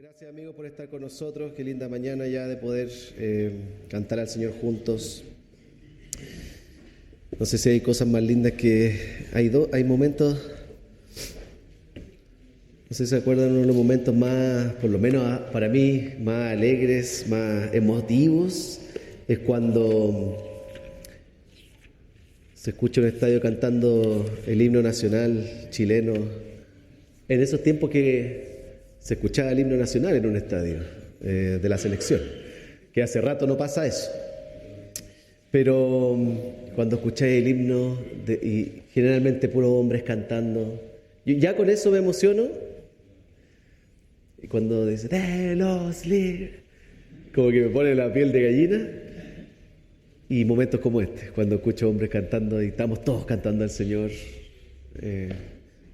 Gracias, amigos, por estar con nosotros. Qué linda mañana ya de poder cantar al Señor juntos. No sé si hay cosas más lindas que... Hay momentos... No sé si se acuerdan uno de los momentos más, por lo menos para mí, más alegres, más emotivos. Es cuando se escucha un estadio cantando el himno nacional chileno. En esos tiempos que se escuchaba el himno nacional en un estadio de la selección, que hace rato no pasa eso. Pero cuando escucháis el himno, y generalmente puros hombres cantando, yo ya con eso me emociono. Y cuando dice, de los libres, como que me pone la piel de gallina. Y momentos como este, cuando escucho hombres cantando y estamos todos cantando al Señor.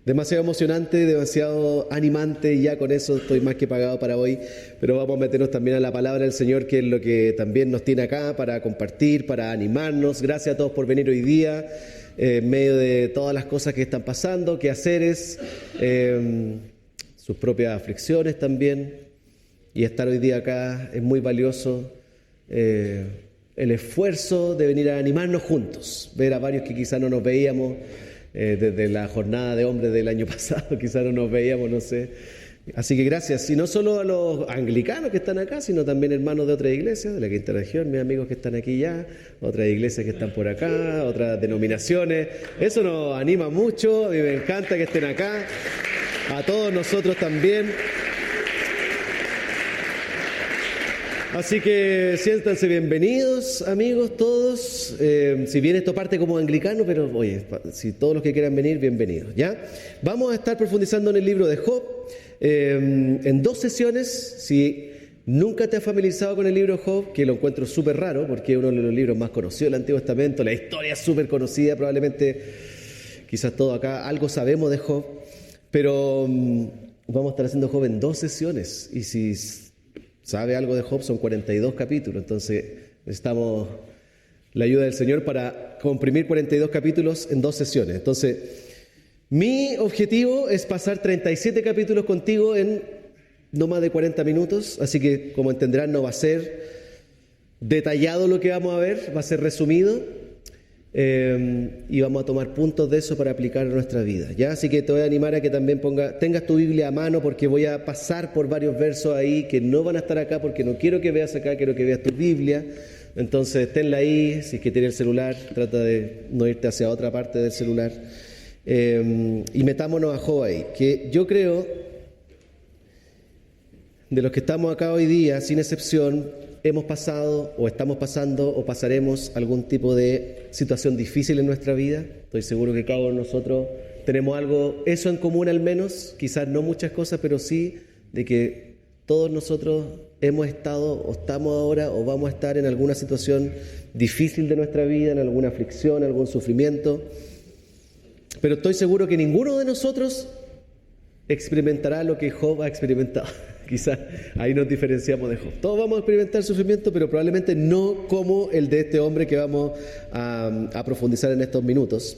Demasiado emocionante, demasiado animante, y ya con eso estoy más que pagado para hoy. Pero vamos a meternos también a la palabra del Señor, que es lo que también nos tiene acá para compartir, para animarnos. Gracias a todos por venir hoy día, en medio de todas las cosas que están pasando, quehaceres, sus propias aflicciones también. Y estar hoy día acá es muy valioso. El esfuerzo de venir a animarnos juntos, ver a varios que quizás no nos veíamos desde la jornada de hombres del año pasado, quizás no nos veíamos, no sé. Así que gracias, y no solo a los anglicanos que están acá, sino también hermanos de otras iglesias, de la Quinta Región, mis amigos que están aquí ya, otras iglesias que están por acá, otras denominaciones. Eso nos anima mucho, a mí me encanta que estén acá, a todos nosotros también. Así que siéntanse bienvenidos, amigos, todos. Si bien esto parte como anglicano, pero oye, si todos los que quieran venir, bienvenidos, ¿ya? Vamos a estar profundizando en el libro de Job en 2 sesiones. Si nunca te has familiarizado con el libro de Job, que lo encuentro súper raro, porque es uno de los libros más conocidos del Antiguo Testamento, la historia es súper conocida, probablemente quizás todos acá algo sabemos de Job, pero vamos a estar haciendo Job en 2 sesiones, y si sabe algo de Job, son 42 capítulos, entonces necesitamos la ayuda del Señor para comprimir 42 capítulos en 2 sesiones. Entonces, mi objetivo es pasar 37 capítulos contigo en no más de 40 minutos, así que, como entenderán, no va a ser detallado lo que vamos a ver, va a ser resumido, y vamos a tomar puntos de eso para aplicar a nuestra vida, ¿ya? Así que te voy a animar a que también tengas tu Biblia a mano, porque voy a pasar por varios versos ahí que no van a estar acá, porque no quiero que veas acá, quiero que veas tu Biblia. Entonces tenla ahí, si es que tienes el celular, trata de no irte hacia otra parte del celular, y metámonos a Job ahí, que yo creo, de los que estamos acá hoy día, sin excepción, hemos pasado o estamos pasando o pasaremos algún tipo de situación difícil en nuestra vida. Estoy seguro que cada uno de nosotros tenemos algo, eso en común al menos, quizás no muchas cosas, pero sí de que todos nosotros hemos estado o estamos ahora o vamos a estar en alguna situación difícil de nuestra vida, en alguna aflicción, algún sufrimiento. Pero estoy seguro que ninguno de nosotros experimentará lo que Job ha experimentado. Quizás ahí nos diferenciamos de Job. Todos vamos a experimentar sufrimiento, pero probablemente no como el de este hombre que vamos a profundizar en estos minutos.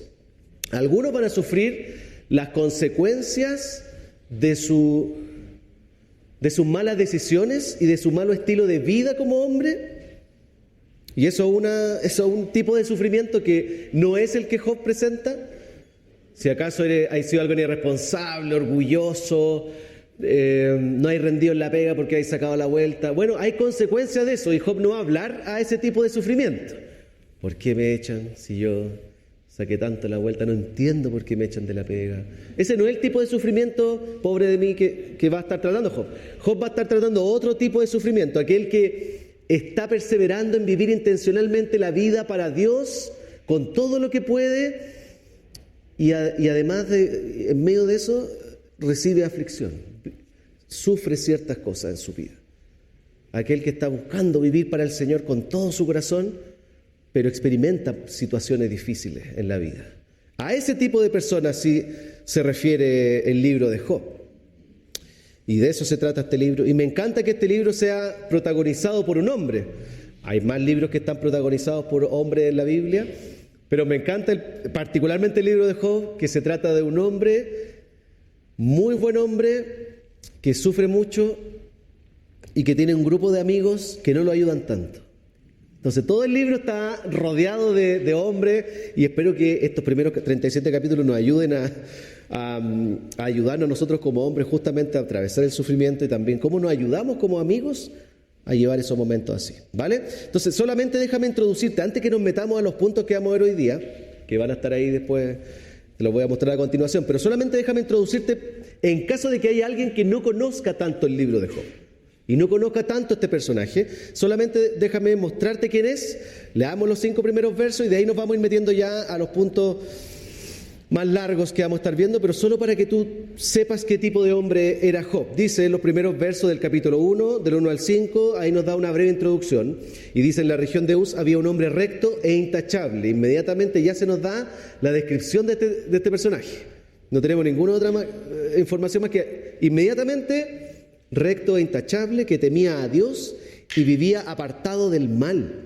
Algunos van a sufrir las consecuencias de sus malas decisiones y de su malo estilo de vida como hombre. Y eso es un tipo de sufrimiento que no es el que Job presenta. Si acaso has sido alguien irresponsable, orgulloso, no hay rendido en la pega porque hay sacado la vuelta. Bueno, hay consecuencias de eso, y Job no va a hablar a ese tipo de sufrimiento. ¿Por qué me echan si yo saqué tanto la vuelta? No entiendo por qué me echan de la pega. Ese no es el tipo de sufrimiento, pobre de mí, que va a estar tratando Job. Job va a estar tratando otro tipo de sufrimiento, aquel que está perseverando en vivir intencionalmente la vida para Dios con todo lo que puede, y además en medio de eso recibe aflicción, sufre ciertas cosas en su vida. Aquel que está buscando vivir para el Señor con todo su corazón, pero experimenta situaciones difíciles en la vida. A ese tipo de personas sí se refiere el libro de Job. Y de eso se trata este libro. Y me encanta que este libro sea protagonizado por un hombre. Hay más libros que están protagonizados por hombres en la Biblia, pero me encanta particularmente el libro de Job, que se trata de un hombre, muy buen hombre, que sufre mucho, y que tiene un grupo de amigos que no lo ayudan tanto. Entonces todo el libro está rodeado de hombres y espero que estos primeros 37 capítulos nos ayuden a ayudarnos nosotros como hombres justamente a atravesar el sufrimiento y también cómo nos ayudamos como amigos a llevar esos momentos así, ¿vale? Entonces solamente déjame introducirte, antes que nos metamos a los puntos que vamos a ver hoy día, que van a estar ahí después, te los voy a mostrar a continuación, pero solamente déjame introducirte en caso de que haya alguien que no conozca tanto el libro de Job y no conozca tanto este personaje, solamente déjame mostrarte quién es, leamos los 5 primeros versos y de ahí nos vamos a ir metiendo ya a los puntos más largos que vamos a estar viendo, pero solo para que tú sepas qué tipo de hombre era Job. Dice los primeros versos del capítulo 1, del 1 al 5, ahí nos da una breve introducción, y dice: en la región de Uz había un hombre recto e intachable. Inmediatamente ya se nos da la descripción de este personaje. No tenemos ninguna otra información más que inmediatamente recto e intachable, que temía a Dios y vivía apartado del mal.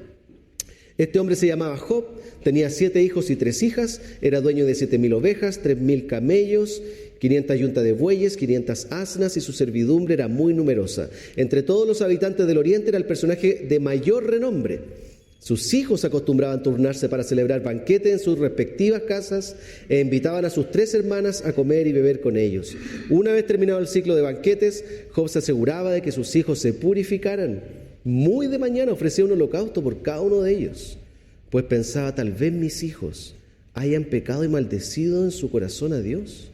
Este hombre se llamaba Job, tenía 7 hijos y 3 hijas, era dueño de 7,000 ovejas, 3,000 camellos, 500 yuntas de bueyes, 500 asnas, y su servidumbre era muy numerosa. Entre todos los habitantes del oriente era el personaje de mayor renombre. Sus hijos acostumbraban turnarse para celebrar banquetes en sus respectivas casas e invitaban a sus 3 hermanas a comer y beber con ellos. Una vez terminado el ciclo de banquetes, Job se aseguraba de que sus hijos se purificaran. Muy de mañana ofrecía un holocausto por cada uno de ellos, pues pensaba: tal vez mis hijos hayan pecado y maldecido en su corazón a Dios.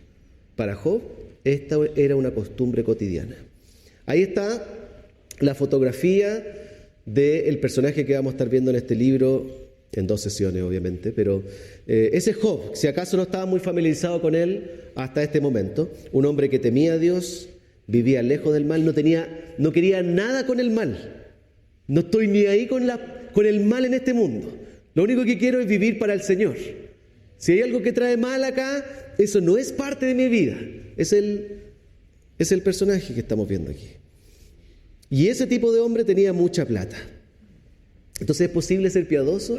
Para Job, esta era una costumbre cotidiana. Ahí está la fotografía del personaje que vamos a estar viendo en este libro, en 2 sesiones obviamente, pero ese Job, si acaso no estaba muy familiarizado con él hasta este momento, un hombre que temía a Dios, vivía lejos del mal, no quería nada con el mal. No estoy ni ahí con el mal en este mundo. Lo único que quiero es vivir para el Señor. Si hay algo que trae mal acá, eso no es parte de mi vida. Es el personaje que estamos viendo aquí. Y ese tipo de hombre tenía mucha plata. Entonces es posible ser piadoso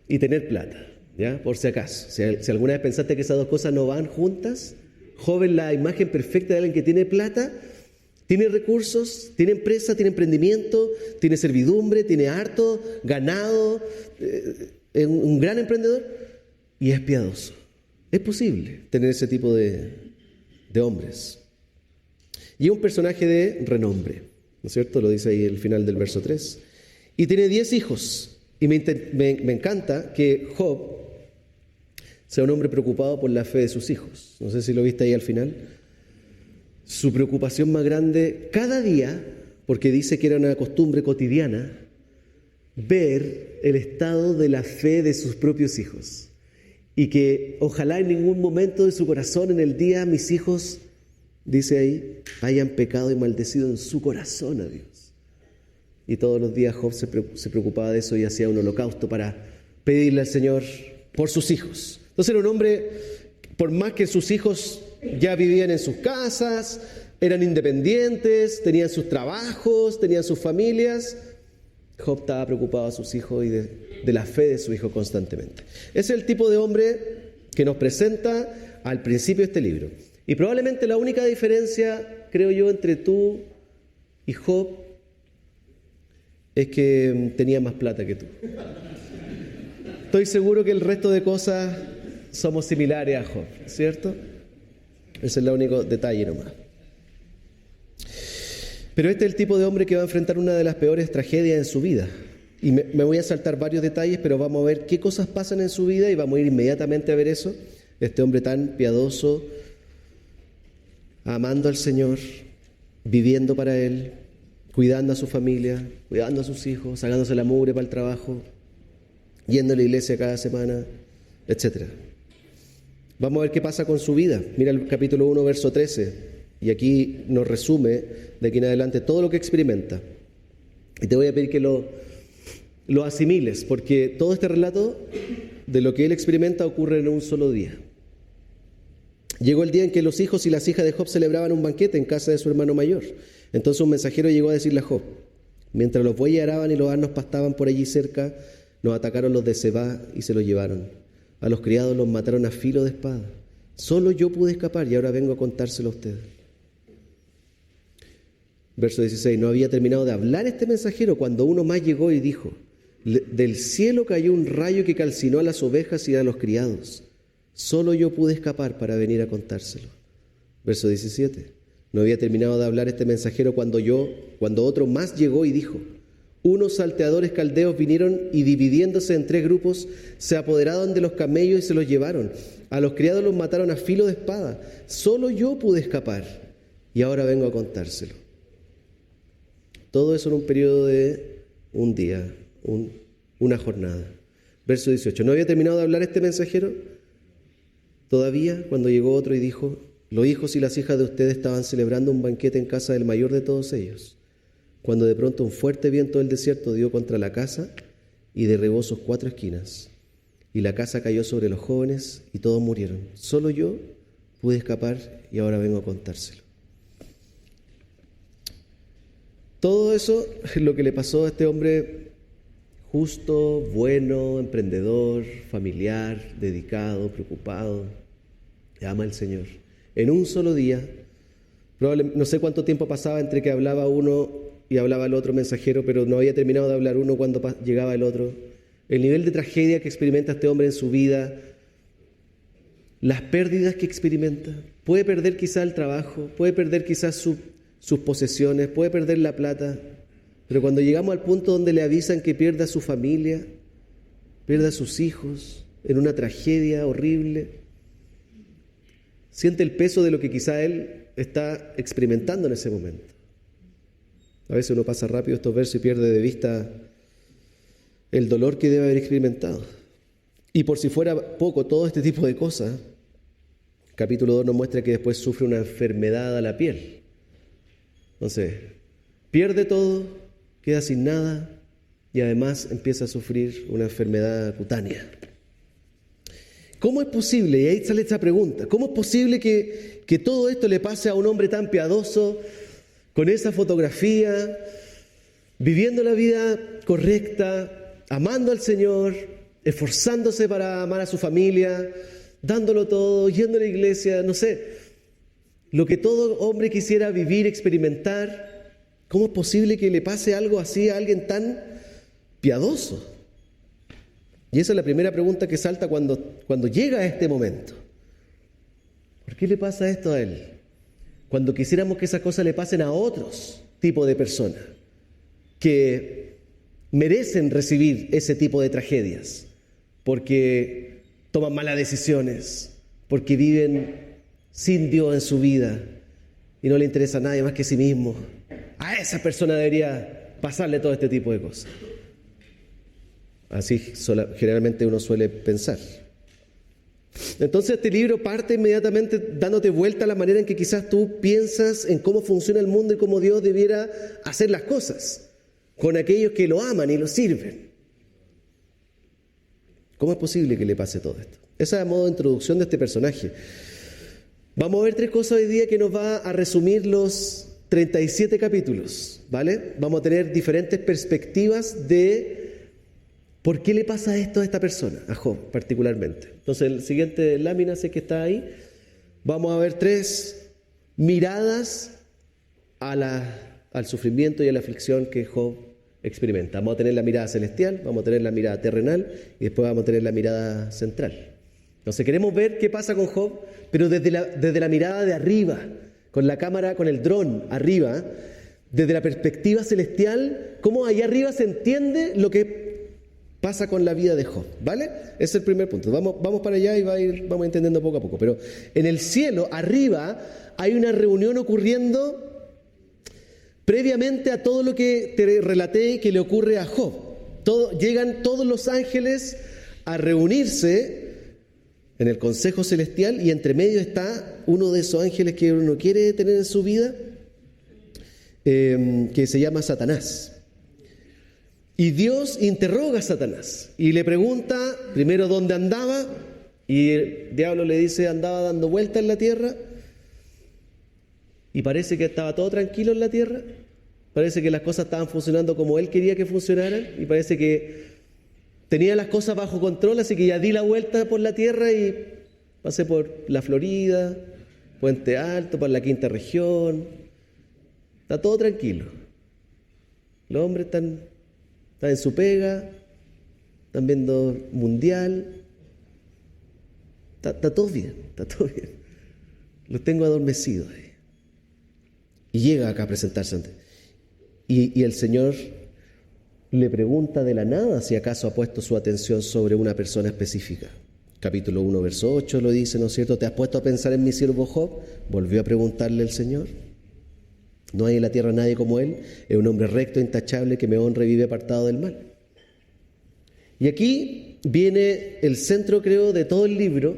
y tener plata, ¿ya? Por si acaso. Si alguna vez pensaste que esas dos cosas no van juntas, Job es la imagen perfecta de alguien que tiene plata. Tiene recursos, tiene empresa, tiene emprendimiento, tiene servidumbre, tiene harto ganado, es un gran emprendedor y es piadoso. Es posible tener ese tipo de hombres. Y es un personaje de renombre, ¿no es cierto? Lo dice ahí el final del verso 3. Y tiene 10 hijos. Y me encanta que Job sea un hombre preocupado por la fe de sus hijos. No sé si lo viste ahí al final. Su preocupación más grande cada día, porque dice que era una costumbre cotidiana, ver el estado de la fe de sus propios hijos. Y que ojalá en ningún momento de su corazón en el día mis hijos, dice ahí, hayan pecado y maldecido en su corazón a Dios. Y todos los días Job se preocupaba de eso y hacía un holocausto para pedirle al Señor por sus hijos. Entonces era un hombre, por más que sus hijos ya vivían en sus casas, eran independientes, tenían sus trabajos, tenían sus familias, Job estaba preocupado a sus hijos y de la fe de su hijo constantemente. Ese es el tipo de hombre que nos presenta al principio de este libro. Y probablemente la única diferencia, creo yo, entre tú y Job es que tenía más plata que tú. Estoy seguro que el resto de cosas somos similares a Job, ¿cierto? Ese es el único detalle nomás. Pero este es el tipo de hombre que va a enfrentar una de las peores tragedias en su vida. Y me voy a saltar varios detalles, pero vamos a ver qué cosas pasan en su vida y vamos a ir inmediatamente a ver eso. Este hombre tan piadoso, amando al Señor, viviendo para Él, cuidando a su familia, cuidando a sus hijos, sacándose la mugre para el trabajo, yendo a la iglesia cada semana, etc. Vamos a ver qué pasa con su vida. Mira el capítulo 1, verso 13. Y aquí nos resume de aquí en adelante todo lo que experimenta. Y te voy a pedir que lo asimiles, porque todo este relato de lo que él experimenta ocurre en un solo día. Llegó el día en que los hijos y las hijas de Job celebraban un banquete en casa de su hermano mayor. Entonces un mensajero llegó a decirle a Job: mientras los bueyes araban y los asnos pastaban por allí cerca, nos atacaron los de Sebá y se los llevaron. A los criados los mataron a filo de espada. Solo yo pude escapar y ahora vengo a contárselo a ustedes. Verso 16, no había terminado de hablar este mensajero cuando uno más llegó y dijo, del cielo cayó un rayo que calcinó a las ovejas y a los criados. Solo yo pude escapar para venir a contárselo. Verso 17, no había terminado de hablar este mensajero cuando otro más llegó y dijo, unos salteadores caldeos vinieron y dividiéndose en 3 grupos, se apoderaron de los camellos y se los llevaron. A los criados los mataron a filo de espada. Solo yo pude escapar y ahora vengo a contárselo. Todo eso en un periodo de un día, una jornada. Verso 18. ¿No había terminado de hablar este mensajero? Todavía, cuando llegó otro y dijo, los hijos y las hijas de ustedes estaban celebrando un banquete en casa del mayor de todos ellos, cuando de pronto un fuerte viento del desierto dio contra la casa y derribó sus 4 esquinas. Y la casa cayó sobre los jóvenes y todos murieron. Solo yo pude escapar y ahora vengo a contárselo. Todo eso es lo que le pasó a este hombre justo, bueno, emprendedor, familiar, dedicado, preocupado, que ama al Señor. En un solo día, no sé cuánto tiempo pasaba entre que hablaba uno y hablaba el otro mensajero, pero no había terminado de hablar uno cuando llegaba el otro. El nivel de tragedia que experimenta este hombre en su vida, las pérdidas que experimenta, puede perder quizá el trabajo, puede perder quizás sus posesiones, puede perder la plata, pero cuando llegamos al punto donde le avisan que pierda su familia, pierda a sus hijos, en una tragedia horrible, siente el peso de lo que quizá él está experimentando en ese momento. A veces uno pasa rápido estos versos y pierde de vista el dolor que debe haber experimentado. Y por si fuera poco, todo este tipo de cosas, capítulo 2 nos muestra que después sufre una enfermedad a la piel. Entonces, pierde todo, queda sin nada y además empieza a sufrir una enfermedad cutánea. ¿Cómo es posible? Y ahí sale esta pregunta. ¿Cómo es posible que todo esto le pase a un hombre tan piadoso, con esa fotografía, viviendo la vida correcta, amando al Señor, esforzándose para amar a su familia, dándolo todo, yendo a la iglesia, no sé, lo que todo hombre quisiera vivir, experimentar? ¿Cómo es posible que le pase algo así a alguien tan piadoso? Y esa es la primera pregunta que salta cuando llega a este momento. ¿Por qué le pasa esto a él? Cuando quisiéramos que esas cosas le pasen a otros tipos de personas que merecen recibir ese tipo de tragedias, porque toman malas decisiones, porque viven sin Dios en su vida y no le interesa a nadie más que a sí mismo. A esa persona debería pasarle todo este tipo de cosas. Así generalmente uno suele pensar. Entonces este libro parte inmediatamente dándote vuelta a la manera en que quizás tú piensas en cómo funciona el mundo y cómo Dios debiera hacer las cosas con aquellos que lo aman y lo sirven. ¿Cómo es posible que le pase todo esto? Esa es a modo de introducción de este personaje. Vamos a ver 3 cosas hoy día que nos va a resumir los 37 capítulos, ¿vale? Vamos a tener diferentes perspectivas de por qué le pasa esto a esta persona, a Job particularmente. Entonces, en la siguiente lámina, sé que está ahí, vamos a ver 3 miradas al sufrimiento y a la aflicción que Job experimenta. Vamos a tener la mirada celestial, vamos a tener la mirada terrenal y después vamos a tener la mirada central. Entonces queremos ver qué pasa con Job, pero desde la mirada de arriba, con la cámara, con el dron arriba, desde la perspectiva celestial, cómo allá arriba se entiende lo que pasa con la vida de Job, ¿vale? Ese es el primer punto. Vamos para allá y vamos entendiendo poco a poco. Pero en el cielo, arriba, hay una reunión ocurriendo previamente a todo lo que te relaté que le ocurre a Job. Llegan todos los ángeles a reunirse en el consejo celestial y entre medio está uno de esos ángeles que uno quiere tener en su vida, que se llama Satanás. Y Dios interroga a Satanás y le pregunta primero dónde andaba, y el diablo le dice andaba dando vueltas en la tierra, y parece que estaba todo tranquilo en la tierra, parece que las cosas estaban funcionando como él quería que funcionaran, y parece que tenía las cosas bajo control, así que ya di la vuelta por la tierra y pasé por la Florida, Puente Alto, por la Quinta Región, Está todo tranquilo. Los hombres están en su pega, están viendo mundial. Está todo bien, está todo bien. Los tengo adormecidos ahí. Y llega acá a presentarse ante. Y el Señor le pregunta de la nada si acaso ha puesto su atención sobre una persona específica. Capítulo 1, verso 8 lo dice, ¿no es cierto? ¿Te has puesto a pensar en mi siervo Job? Volvió a preguntarle el Señor. No hay en la tierra nadie como él. Es un hombre recto, intachable, que me honra y vive apartado del mal. Y aquí viene el centro, creo, de todo el libro.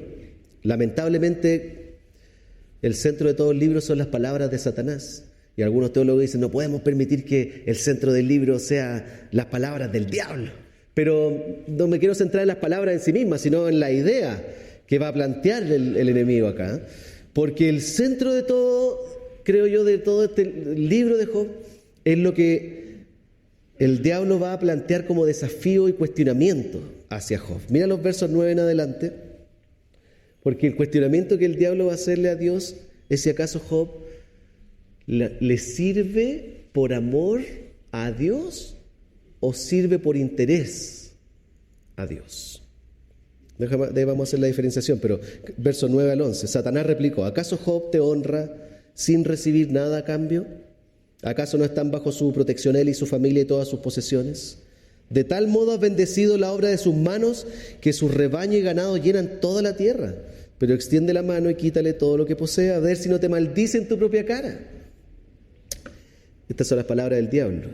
Lamentablemente, el centro de todo el libro son las palabras de Satanás. Y algunos teólogos dicen, no podemos permitir que el centro del libro sea las palabras del diablo. Pero no me quiero centrar en las palabras en sí mismas, sino en la idea que va a plantear el enemigo acá. Porque el centro de todo, creo yo, de todo este libro de Job, es lo que el diablo va a plantear como desafío y cuestionamiento hacia Job. Mira los versos 9 en adelante, porque el cuestionamiento que el diablo va a hacerle a Dios es si acaso Job le sirve por amor a Dios o sirve por interés a Dios. Vamos a hacer la diferenciación, pero verso 9 al 11. Satanás replicó, ¿acaso Job te honra sin recibir nada a cambio? ¿Acaso no están bajo su protección él y su familia y todas sus posesiones? De tal modo has bendecido la obra de sus manos que sus rebaños y ganado llenan toda la tierra. Pero extiende la mano y quítale todo lo que posea, a ver si no te maldice en tu propia cara. Estas son las palabras del diablo,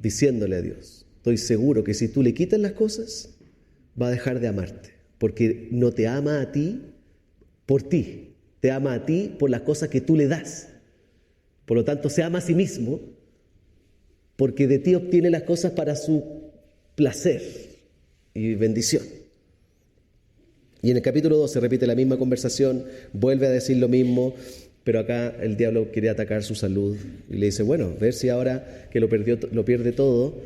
diciéndole a Dios, estoy seguro que si tú le quitas las cosas, va a dejar de amarte, porque no te ama a ti por ti, te ama a ti por las cosas que tú le das. Por lo tanto, se ama a sí mismo, porque de ti obtiene las cosas para su placer y bendición. Y en el capítulo 2 se repite la misma conversación, vuelve a decir lo mismo, pero acá el diablo quiere atacar su salud y le dice, bueno, ver si ahora que lo pierde todo,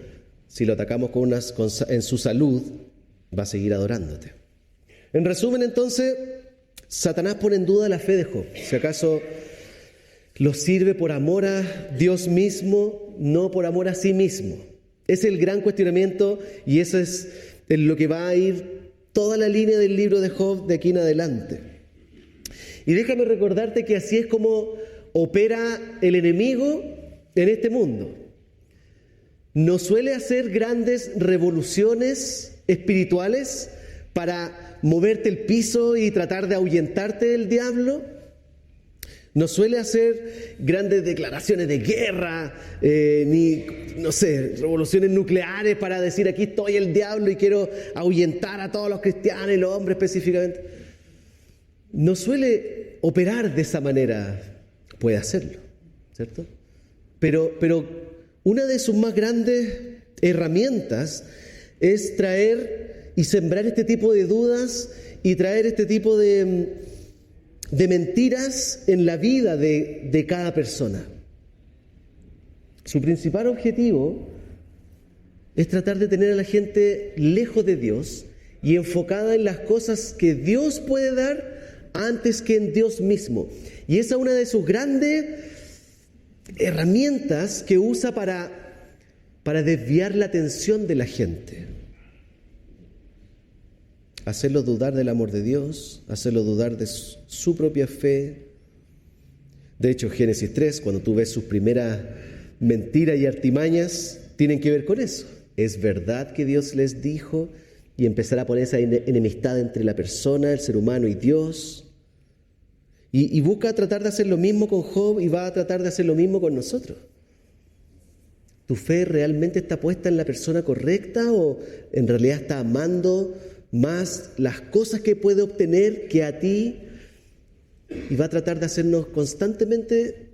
si lo atacamos en su salud, va a seguir adorándote. En resumen, entonces, Satanás pone en duda la fe de Job. Si acaso lo sirve por amor a Dios mismo, no por amor a sí mismo. Ese es el gran cuestionamiento y eso es en lo que va a ir toda la línea del libro de Job de aquí en adelante. Y déjame recordarte que así es como opera el enemigo en este mundo. No suele hacer grandes revoluciones espirituales para moverte el piso y tratar de ahuyentarte del diablo. No suele hacer grandes declaraciones de guerra, ni, revoluciones nucleares para decir aquí estoy el diablo y quiero ahuyentar a todos los cristianos y los hombres específicamente. No suele operar de esa manera, puede hacerlo, ¿cierto? Pero una de sus más grandes herramientas es traer y sembrar este tipo de dudas y traer este tipo de mentiras en la vida de cada persona. Su principal objetivo es tratar de tener a la gente lejos de Dios y enfocada en las cosas que Dios puede dar antes que en Dios mismo. Y esa es una de sus grandes herramientas que usa para desviar la atención de la gente. Hacerlo dudar del amor de Dios, hacerlo dudar de su propia fe. De hecho, Génesis 3, cuando tú ves sus primeras mentiras y artimañas, tienen que ver con eso. Es verdad que Dios les dijo, y empezar a poner esa enemistad entre la persona, el ser humano y Dios. Y busca tratar de hacer lo mismo con Job y va a tratar de hacer lo mismo con nosotros. ¿Tu fe realmente está puesta en la persona correcta o en realidad está amando más las cosas que puede obtener que a ti? Y va a tratar de hacernos constantemente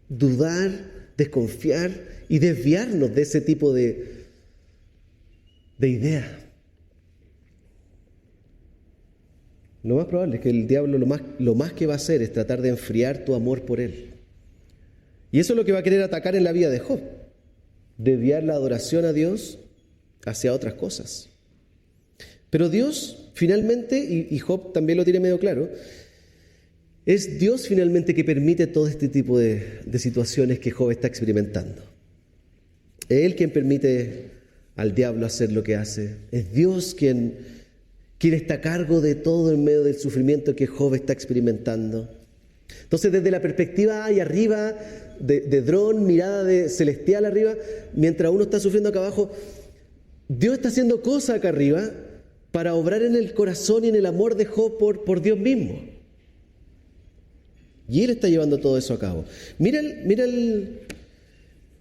dudar, desconfiar y desviarnos de ese tipo de idea. Lo más probable es que el diablo lo más que va a hacer es tratar de enfriar tu amor por él. Y eso es lo que va a querer atacar en la vida de Job. Desviar la adoración a Dios hacia otras cosas. Pero Dios, finalmente, y Job también lo tiene medio claro, Es Dios finalmente que permite todo este tipo de situaciones que Job está experimentando. Es Él quien permite al diablo hacer lo que hace. Es Dios quien está a cargo de todo en medio del sufrimiento que Job está experimentando. Entonces, desde la perspectiva ahí arriba, de dron, mirada de celestial arriba, mientras uno está sufriendo acá abajo, Dios está haciendo cosas acá arriba para obrar en el corazón y en el amor de Job por Dios mismo. Y Él está llevando todo eso a cabo. Mira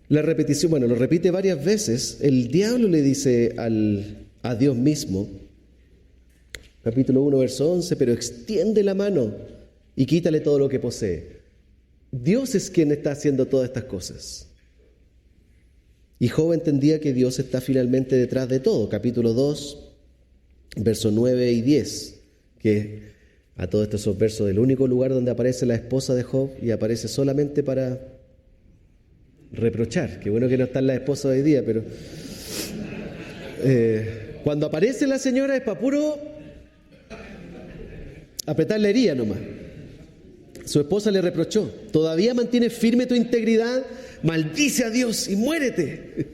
la repetición, bueno, lo repite varias veces. El diablo le dice a Dios mismo, capítulo 1, verso 11, pero extiende la mano y quítale todo lo que posee. Dios es quien está haciendo todas estas cosas. Y Job entendía que Dios está finalmente detrás de todo. Capítulo 2, versos 9 y 10, que a todos estos son versos del único lugar donde aparece la esposa de Job y aparece solamente para reprochar. Qué bueno que no están las esposas hoy día, pero cuando aparece la señora es para puro apretar la herida nomás. Su esposa le reprochó: ¿todavía mantienes firme tu integridad? Maldice a Dios y muérete.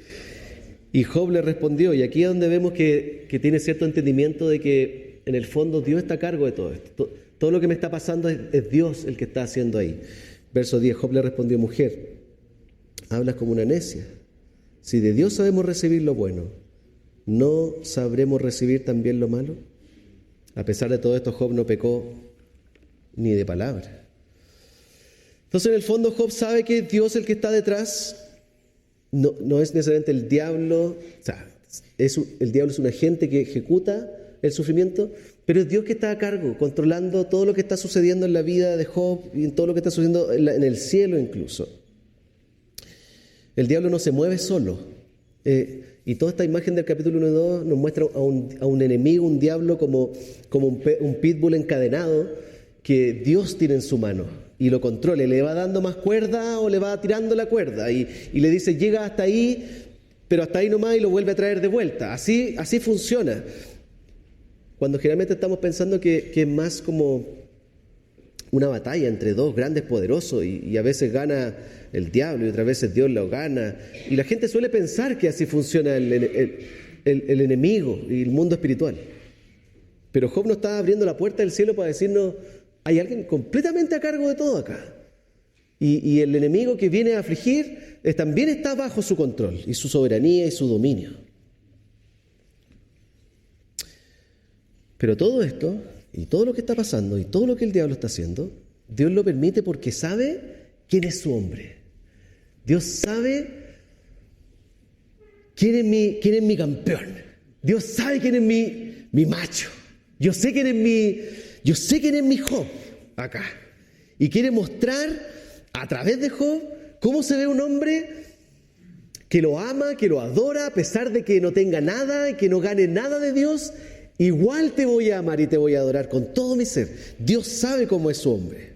Y Job le respondió, y aquí es donde vemos que tiene cierto entendimiento de que en el fondo Dios está a cargo de todo esto. Todo lo que me está pasando es Dios el que está haciendo ahí. Verso 10, Job le respondió: mujer, hablas como una necia. Si de Dios sabemos recibir lo bueno, ¿no sabremos recibir también lo malo? A pesar de todo esto, Job no pecó ni de palabra. Entonces, en el fondo, Job sabe que Dios el que está detrás. No es necesariamente el diablo, o sea, el diablo es un agente que ejecuta el sufrimiento, pero es Dios que está a cargo, controlando todo lo que está sucediendo en la vida de Job y en todo lo que está sucediendo en el cielo incluso. El diablo no se mueve solo. Y toda esta imagen del capítulo 1 y 2 nos muestra a un enemigo, un diablo como un pitbull encadenado que Dios tiene en su mano. Y lo controle, le va dando más cuerda o le va tirando la cuerda y le dice: llega hasta ahí, pero hasta ahí nomás, y lo vuelve a traer de vuelta. Así funciona. Cuando generalmente estamos pensando que es más como una batalla entre dos grandes poderosos y a veces gana el diablo y otras veces Dios lo gana. Y la gente suele pensar que así funciona el enemigo y el mundo espiritual. Pero Job nos está abriendo la puerta del cielo para decirnos: hay alguien completamente a cargo de todo acá. Y el enemigo que viene a afligir también está bajo su control y su soberanía y su dominio. Pero todo esto, y todo lo que está pasando, y todo lo que el diablo está haciendo, Dios lo permite porque sabe quién es su hombre. Dios sabe quién es mi campeón. Dios sabe quién es mi macho. Yo sé quién es mi Job acá. Y quiere mostrar a través de Job cómo se ve un hombre que lo ama, que lo adora, a pesar de que no tenga nada y que no gane nada de Dios. Igual te voy a amar y te voy a adorar con todo mi ser. Dios sabe cómo es su hombre.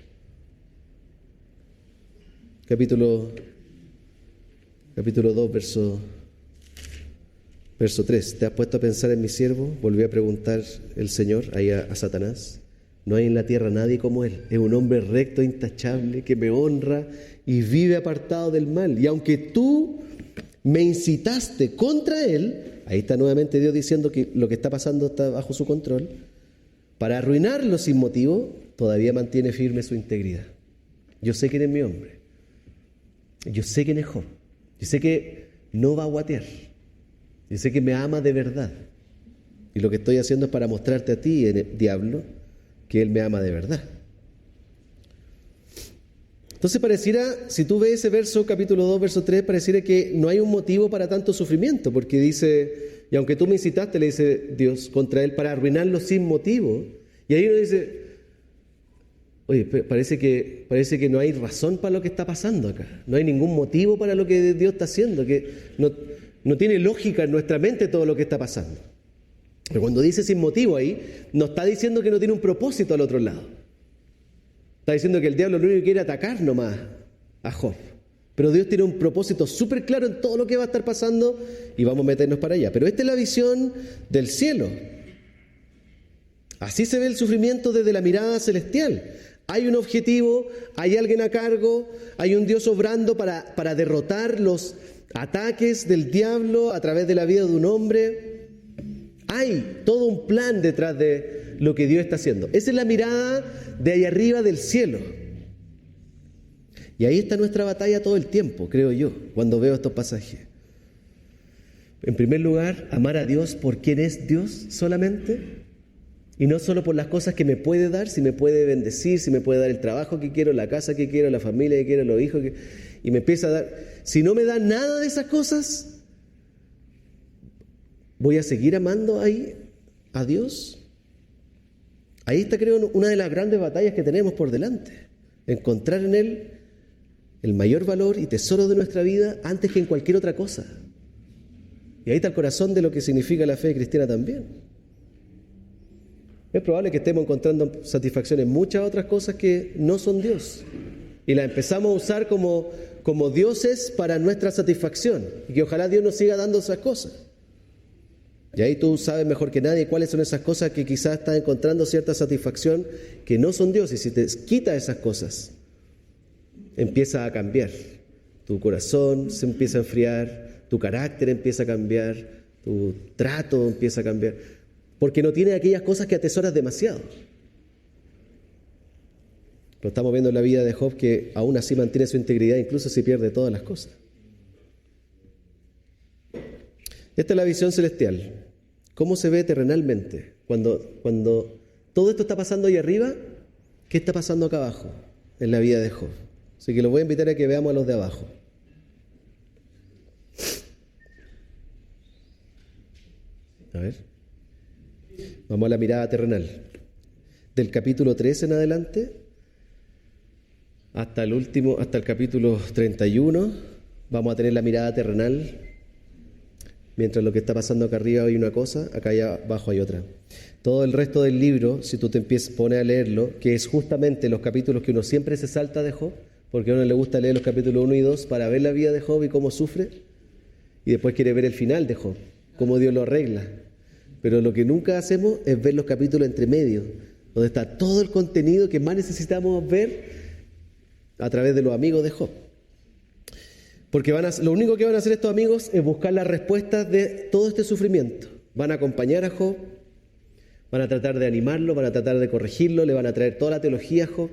Capítulo 2, verso 3. ¿Te has puesto a pensar en mi siervo? Volvió a preguntar el Señor ahí a Satanás. No hay en la tierra nadie como él. Es un hombre recto, intachable, que me honra y vive apartado del mal. Y aunque tú me incitaste contra él, ahí está nuevamente Dios diciendo que lo que está pasando está bajo su control, para arruinarlo sin motivo, todavía mantiene firme su integridad. Yo sé quién es mi hombre. Yo sé quién es Job. Yo sé que no va a guatear. Yo sé que me ama de verdad. Y lo que estoy haciendo es para mostrarte a ti, diablo, que Él me ama de verdad. Entonces pareciera, si tú ves ese verso, capítulo 2, verso 3, pareciera que no hay un motivo para tanto sufrimiento, porque dice: y aunque tú me incitaste, le dice Dios, contra él para arruinarlo sin motivo. Y ahí uno dice: oye, parece que no hay razón para lo que está pasando acá. No hay ningún motivo para lo que Dios está haciendo, que no tiene lógica en nuestra mente todo lo que está pasando. Pero cuando dice sin motivo ahí, no está diciendo que no tiene un propósito al otro lado. Está diciendo que el diablo lo único que quiere atacar nomás a Job. Pero Dios tiene un propósito súper claro en todo lo que va a estar pasando y vamos a meternos para allá. Pero esta es la visión del cielo. Así se ve el sufrimiento desde la mirada celestial. Hay un objetivo, hay alguien a cargo, hay un Dios obrando para derrotar los ataques del diablo a través de la vida de un hombre. Hay todo un plan detrás de lo que Dios está haciendo. Esa es la mirada de ahí arriba del cielo. Y ahí está nuestra batalla todo el tiempo, creo yo, cuando veo estos pasajes. En primer lugar, amar a Dios por quien es Dios solamente. Y no solo por las cosas que me puede dar, si me puede bendecir, si me puede dar el trabajo que quiero, la casa que quiero, la familia que quiero, los hijos que... Y me empieza a dar... Si no me da nada de esas cosas, ¿voy a seguir amando ahí a Dios? Ahí está, creo, una de las grandes batallas que tenemos por delante. Encontrar en Él el mayor valor y tesoro de nuestra vida antes que en cualquier otra cosa. Y ahí está el corazón de lo que significa la fe cristiana también. Es probable que estemos encontrando satisfacción en muchas otras cosas que no son Dios. Y las empezamos a usar como dioses para nuestra satisfacción. Y que ojalá Dios nos siga dando esas cosas. Y ahí tú sabes mejor que nadie cuáles son esas cosas que quizás estás encontrando cierta satisfacción que no son Dios. Y si te quitas esas cosas, empieza a cambiar. Tu corazón se empieza a enfriar, tu carácter empieza a cambiar, tu trato empieza a cambiar. Porque no tiene aquellas cosas que atesoras demasiado. Lo estamos viendo en la vida de Job, que aún así mantiene su integridad, incluso si pierde todas las cosas. Esta es la visión celestial. ¿Cómo se ve terrenalmente? Cuando todo esto está pasando ahí arriba, ¿qué está pasando acá abajo en la vida de Job? Así que los voy a invitar a que veamos a los de abajo. A ver. Vamos a la mirada terrenal. Del capítulo 3 en adelante hasta el capítulo 31 vamos a tener la mirada terrenal. Mientras lo que está pasando acá arriba hay una cosa, acá allá abajo hay otra. Todo el resto del libro, si tú te pones a leerlo, que es justamente los capítulos que uno siempre se salta de Job, porque a uno le gusta leer los capítulos 1 y 2 para ver la vida de Job y cómo sufre, y después quiere ver el final de Job, cómo Dios lo arregla. Pero lo que nunca hacemos es ver los capítulos entre medio, donde está todo el contenido que más necesitamos ver a través de los amigos de Job. Porque lo único que van a hacer estos amigos es buscar las respuestas de todo este sufrimiento. Van a acompañar a Job, van a tratar de animarlo, van a tratar de corregirlo, le van a traer toda la teología a Job,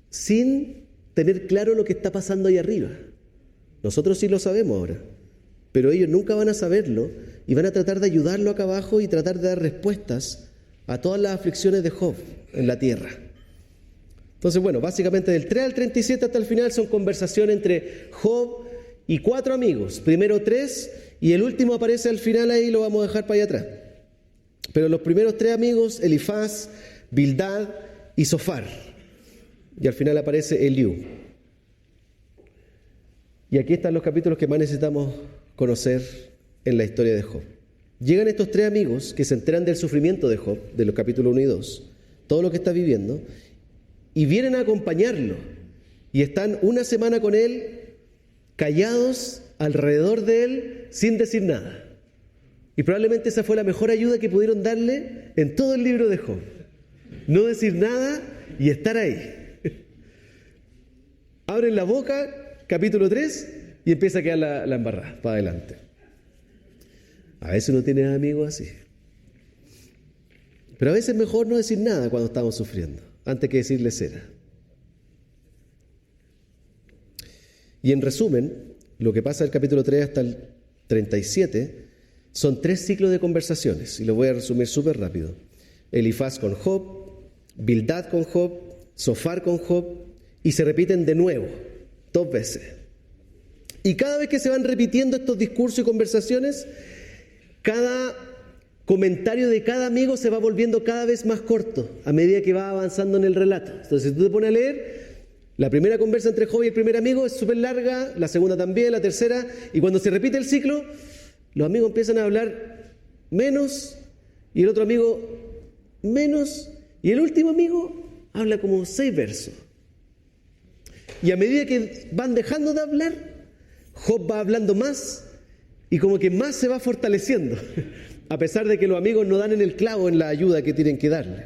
sin tener claro lo que está pasando ahí arriba. Nosotros sí lo sabemos ahora, pero ellos nunca van a saberlo y van a tratar de ayudarlo acá abajo y tratar de dar respuestas a todas las aflicciones de Job en la tierra. Entonces, bueno, básicamente del 3 al 37 hasta el final son conversaciones entre Job y 4 amigos. Primero 3 y el último aparece al final, ahí lo vamos a dejar para allá atrás. Pero los primeros 3 amigos, Elifaz, Bildad y Zofar. Y al final aparece Eliú. Y aquí están los capítulos que más necesitamos conocer en la historia de Job. Llegan estos 3 amigos que se enteran del sufrimiento de Job, de los capítulos 1 y 2, todo lo que está viviendo, y vienen a acompañarlo. Y están una semana con él, callados alrededor de él, sin decir nada. Y probablemente esa fue la mejor ayuda que pudieron darle en todo el libro de Job. No decir nada y estar ahí. Abren la boca, capítulo 3, y empieza a quedar la embarrada para adelante. A veces uno tiene amigos así. Pero a veces es mejor no decir nada cuando estamos sufriendo, antes que decirle cera. Y en resumen, lo que pasa del capítulo 3 hasta el 37 son 3 ciclos de conversaciones, y lo voy a resumir súper rápido. Elifaz con Job, Bildad con Job, Zofar con Job, y se repiten de nuevo, 2 veces. Y cada vez que se van repitiendo estos discursos y conversaciones, cada comentario de cada amigo se va volviendo cada vez más corto a medida que va avanzando en el relato. Entonces, si tú te pones a leer, la primera conversa entre Job y el primer amigo es súper larga, la segunda también, la tercera, y cuando se repite el ciclo, los amigos empiezan a hablar menos, y el otro amigo menos, y el último amigo habla como 6 versos. Y a medida que van dejando de hablar, Job va hablando más, y como que más se va fortaleciendo, a pesar de que los amigos no dan en el clavo en la ayuda que tienen que darle.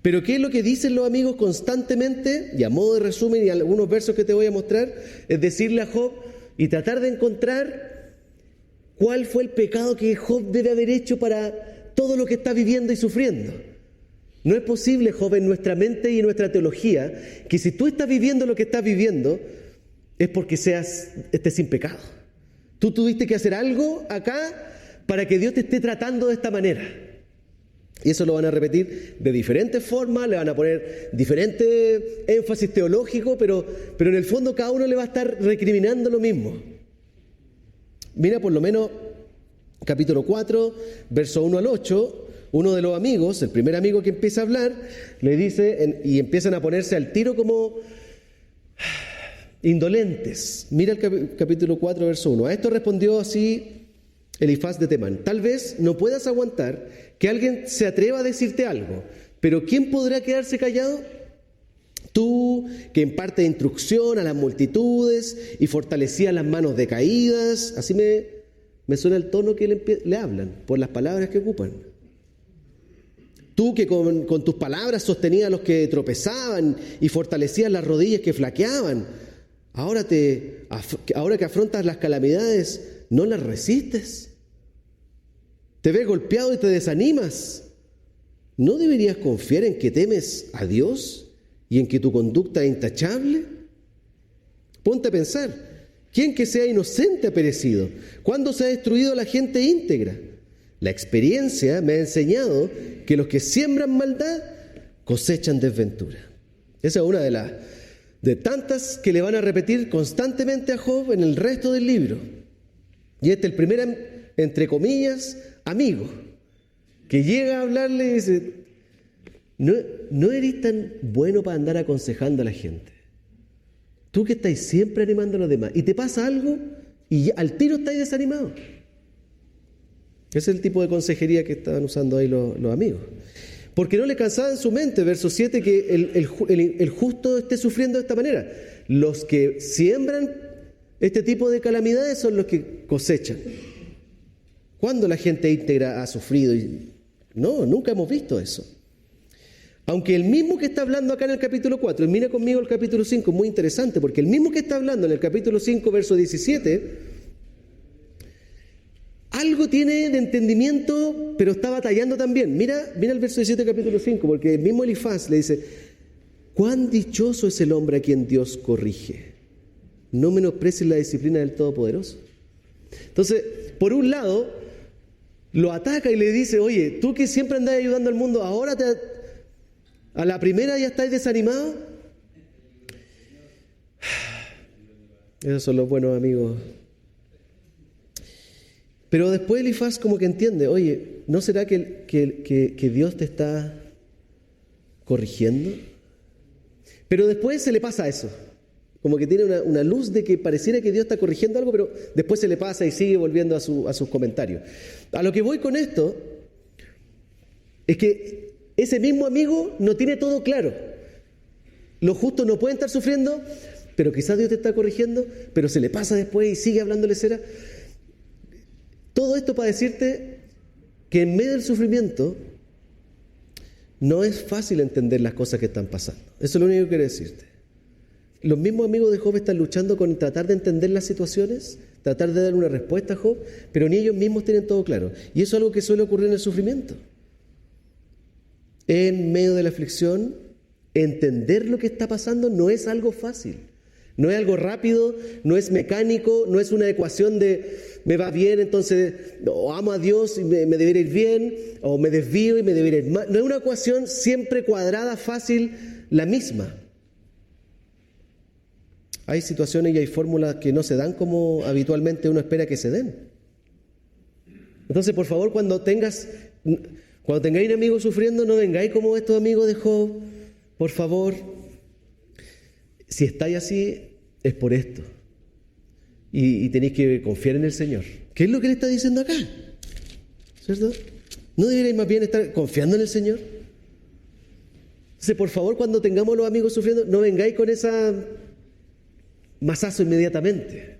Pero ¿qué es lo que dicen los amigos constantemente? Y a modo de resumen y algunos versos que te voy a mostrar, es decirle a Job y tratar de encontrar cuál fue el pecado que Job debe haber hecho para todo lo que está viviendo y sufriendo. No es posible, Job, en nuestra mente y en nuestra teología, que si tú estás viviendo lo que estás viviendo, es porque estés sin pecado. Tú tuviste que hacer algo acá para que Dios te esté tratando de esta manera. Y eso lo van a repetir de diferentes formas, le van a poner diferente énfasis teológico, pero en el fondo cada uno le va a estar recriminando lo mismo. Mira, por lo menos, capítulo 4, verso 1 al 8, uno de los amigos, el primer amigo que empieza a hablar, le dice, y empiezan a ponerse al tiro como indolentes. Mira el capítulo 4, verso 1. A esto respondió así Elifaz de Temán: tal vez no puedas aguantar que alguien se atreva a decirte algo, pero ¿quién podrá quedarse callado? Tú, que impartes instrucción a las multitudes y fortalecías las manos decaídas. Así me suena el tono que le hablan, por las palabras que ocupan. Tú, que con tus palabras sostenías a los que tropezaban y fortalecías las rodillas que flaqueaban. Ahora que afrontas las calamidades, ¿no las resistes? Te ves golpeado y te desanimas. ¿No deberías confiar en que temes a Dios y en que tu conducta es intachable? Ponte a pensar, ¿quién que sea inocente ha perecido? ¿Cuándo se ha destruido la gente íntegra? La experiencia me ha enseñado que los que siembran maldad cosechan desventura. Esa es una de tantas que le van a repetir constantemente a Job en el resto del libro. Y este es el primer, entre comillas, amigo, que llega a hablarle y dice: no eres tan bueno para andar aconsejando a la gente. Tú que estás siempre animando a los demás, y te pasa algo y al tiro estás desanimado. Ese es el tipo de consejería que estaban usando ahí los amigos. Porque no le cansaba en su mente, verso 7, que el justo esté sufriendo de esta manera. Los que siembran este tipo de calamidades son los que cosechan. ¿Cuándo la gente íntegra ha sufrido? No, nunca hemos visto eso. Aunque el mismo que está hablando acá en el capítulo 4, y mira conmigo el capítulo 5, muy interesante, porque el mismo que está hablando en el capítulo 5, verso 17, algo tiene de entendimiento, pero está batallando también. Mira el verso 17 del capítulo 5, porque el mismo Elifaz le dice: cuán dichoso es el hombre a quien Dios corrige. No menosprecies la disciplina del Todopoderoso. Entonces, por un lado, lo ataca y le dice: oye, tú que siempre andás ayudando al mundo, ahora a la primera ya estás desanimado. Esos son los buenos amigos. Pero después Elifaz como que entiende: oye, ¿no será que Dios te está corrigiendo? Pero después se le pasa eso. Como que tiene una luz de que pareciera que Dios está corrigiendo algo, pero después se le pasa y sigue volviendo a sus comentarios. A lo que voy con esto es que ese mismo amigo no tiene todo claro. Los justos no pueden estar sufriendo, pero quizás Dios te está corrigiendo, pero se le pasa después y sigue hablándole cera. Todo esto para decirte que en medio del sufrimiento no es fácil entender las cosas que están pasando. Eso es lo único que quiero decirte. Los mismos amigos de Job están luchando con tratar de entender las situaciones, tratar de dar una respuesta a Job, pero ni ellos mismos tienen todo claro. Y eso es algo que suele ocurrir en el sufrimiento. En medio de la aflicción, entender lo que está pasando no es algo fácil. No es algo rápido, no es mecánico, no es una ecuación de me va bien, entonces o amo a Dios y me debería ir bien, o me desvío y me debería ir mal. No es una ecuación siempre cuadrada, fácil, la misma. Hay situaciones y hay fórmulas que no se dan como habitualmente uno espera que se den. Entonces, por favor, cuando tengáis un amigo sufriendo, no vengáis como estos amigos de Job, por favor. Si estáis así, es por esto. Y tenéis que confiar en el Señor. ¿Qué es lo que le está diciendo acá? ¿Cierto? ¿No deberíais más bien estar confiando en el Señor? Entonces, por favor, cuando tengamos los amigos sufriendo, no vengáis con esa mazazo inmediatamente.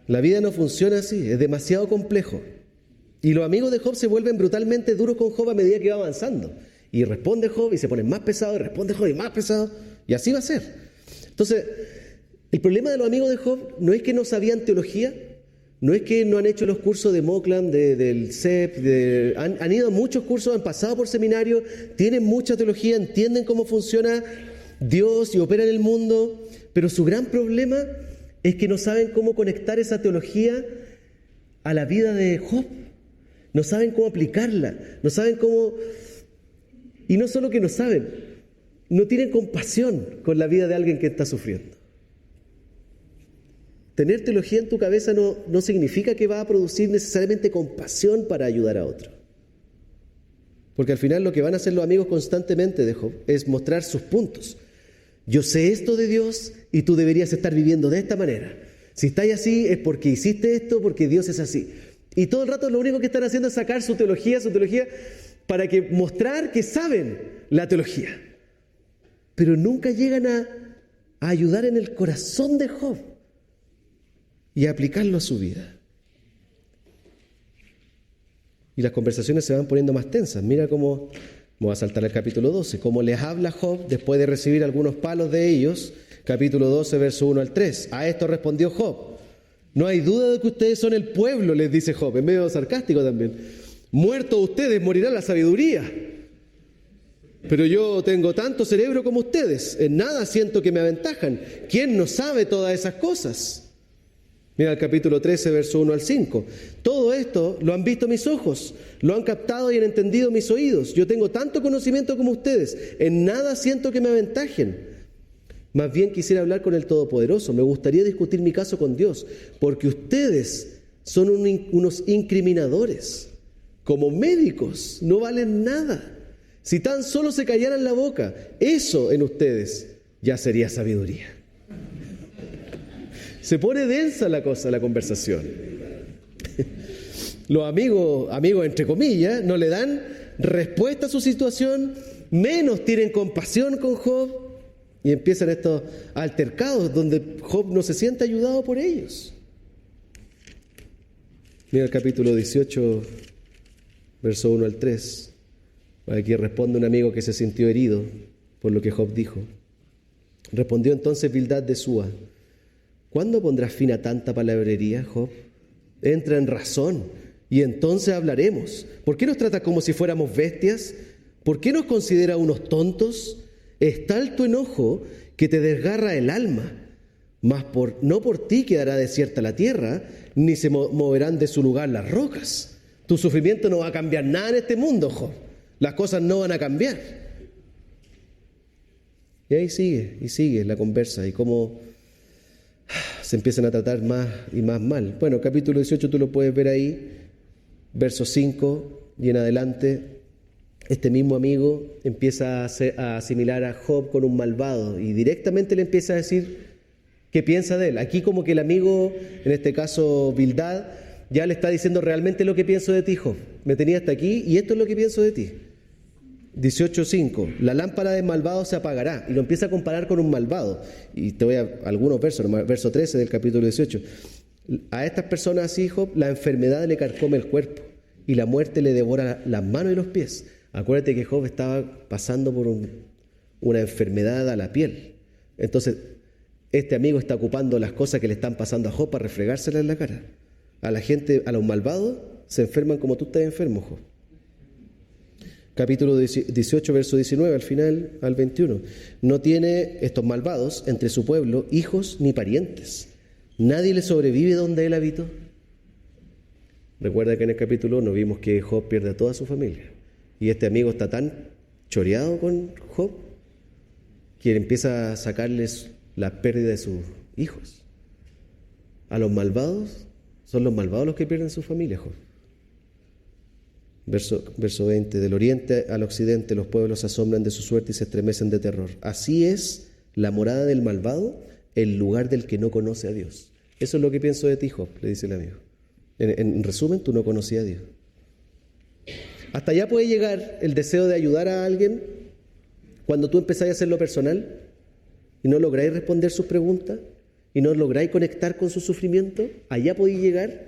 La vida no funciona así, es demasiado complejo. Y los amigos de Job se vuelven brutalmente duros con Job a medida que va avanzando. Y responde Job y se pone más pesado, y responde Job y más pesado. Y así va a ser. Entonces, el problema de los amigos de Job no es que no sabían teología, no es que no han hecho los cursos de Moklam, del CEP, han ido a muchos cursos, han pasado por seminarios, tienen mucha teología, entienden cómo funciona Dios y opera en el mundo, pero su gran problema es que no saben cómo conectar esa teología a la vida de Job. No saben cómo aplicarla, no saben cómo... Y no solo que no saben, no tienen compasión con la vida de alguien que está sufriendo. Tener teología en tu cabeza no significa que va a producir necesariamente compasión para ayudar a otro. Porque al final lo que van a hacer los amigos constantemente de Job es mostrar sus puntos. Yo sé esto de Dios y tú deberías estar viviendo de esta manera. Si estás así es porque hiciste esto, porque Dios es así. Y todo el rato lo único que están haciendo es sacar su teología, para mostrar que saben la teología. Pero nunca llegan a ayudar en el corazón de Job y a aplicarlo a su vida. Y las conversaciones se van poniendo más tensas. Mira cómo, voy a saltar al capítulo 12, cómo les habla Job después de recibir algunos palos de ellos. Capítulo 12, verso 1 al 3. A esto respondió Job: no hay duda de que ustedes son el pueblo, les dice Job, es medio sarcástico también. Muertos ustedes, morirá la sabiduría. Pero yo tengo tanto cerebro como ustedes, en nada siento que me aventajan. ¿Quién no sabe todas esas cosas? Mira el capítulo 13, verso 1 al 5. Todo esto lo han visto mis ojos, lo han captado y han entendido mis oídos. Yo tengo tanto conocimiento como ustedes, en nada siento que me aventajen. Más bien quisiera hablar con el Todopoderoso, me gustaría discutir mi caso con Dios, porque ustedes son unos incriminadores. Como médicos no valen nada. Si tan solo se callaran la boca, eso en ustedes ya sería sabiduría. Se pone densa la cosa, la conversación. Los amigos entre comillas, no le dan respuesta a su situación, menos tienen compasión con Job, y empiezan estos altercados donde Job no se siente ayudado por ellos. Mira el capítulo 18, verso 1 al 3. Aquí responde un amigo que se sintió herido por lo que Job dijo. Respondió entonces Bildad de Súa: ¿cuándo pondrás fin a tanta palabrería, Job? Entra en razón y entonces hablaremos. ¿Por qué nos trata como si fuéramos bestias? ¿Por qué nos considera unos tontos? Es tal tu enojo que te desgarra el alma. Mas no por ti quedará desierta la tierra, ni se moverán de su lugar las rocas. Tu sufrimiento no va a cambiar nada en este mundo, Job. Las cosas no van a cambiar. Y ahí sigue la conversa y cómo se empiezan a tratar más y más mal. Bueno, capítulo 18 tú lo puedes ver ahí, verso 5 y en adelante. Este mismo amigo empieza a asimilar a Job con un malvado y directamente le empieza a decir qué piensa de él. Aquí como que el amigo, en este caso Bildad, ya le está diciendo realmente lo que pienso de ti, Job. Me tenía hasta aquí y esto es lo que pienso de ti. 18:5. La lámpara del malvado se apagará. Y lo empieza a comparar con un malvado. Y te voy a algunos versos, verso 13 del capítulo 18. A estas personas así, Job, la enfermedad le carcome el cuerpo y la muerte le devora las manos y los pies. Acuérdate que Job estaba pasando por una enfermedad a la piel. Entonces, este amigo está ocupando las cosas que le están pasando a Job para refregárselas en la cara. A la gente, a los malvados, se enferman como tú estás enfermo, Job. Capítulo 18, verso 19, al final, al 21. No tiene estos malvados entre su pueblo hijos ni parientes. Nadie le sobrevive donde él habitó. Recuerda que en el capítulo 1 vimos que Job pierde a toda su familia. Y este amigo está tan choreado con Job que empieza a sacarles la pérdida de sus hijos. A los malvados, son los malvados los que pierden su familia, Job. Verso 20. Del oriente al occidente los pueblos se asombran de su suerte y se estremecen de terror. Así es la morada del malvado, el lugar del que no conoce a Dios. Eso es lo que pienso de ti, Job, le dice el amigo. En resumen, tú no conocías a Dios. Hasta allá puede llegar el deseo de ayudar a alguien cuando tú empezáis a hacerlo personal y no lográis responder sus preguntas y no lográis conectar con su sufrimiento. Allá podéis llegar.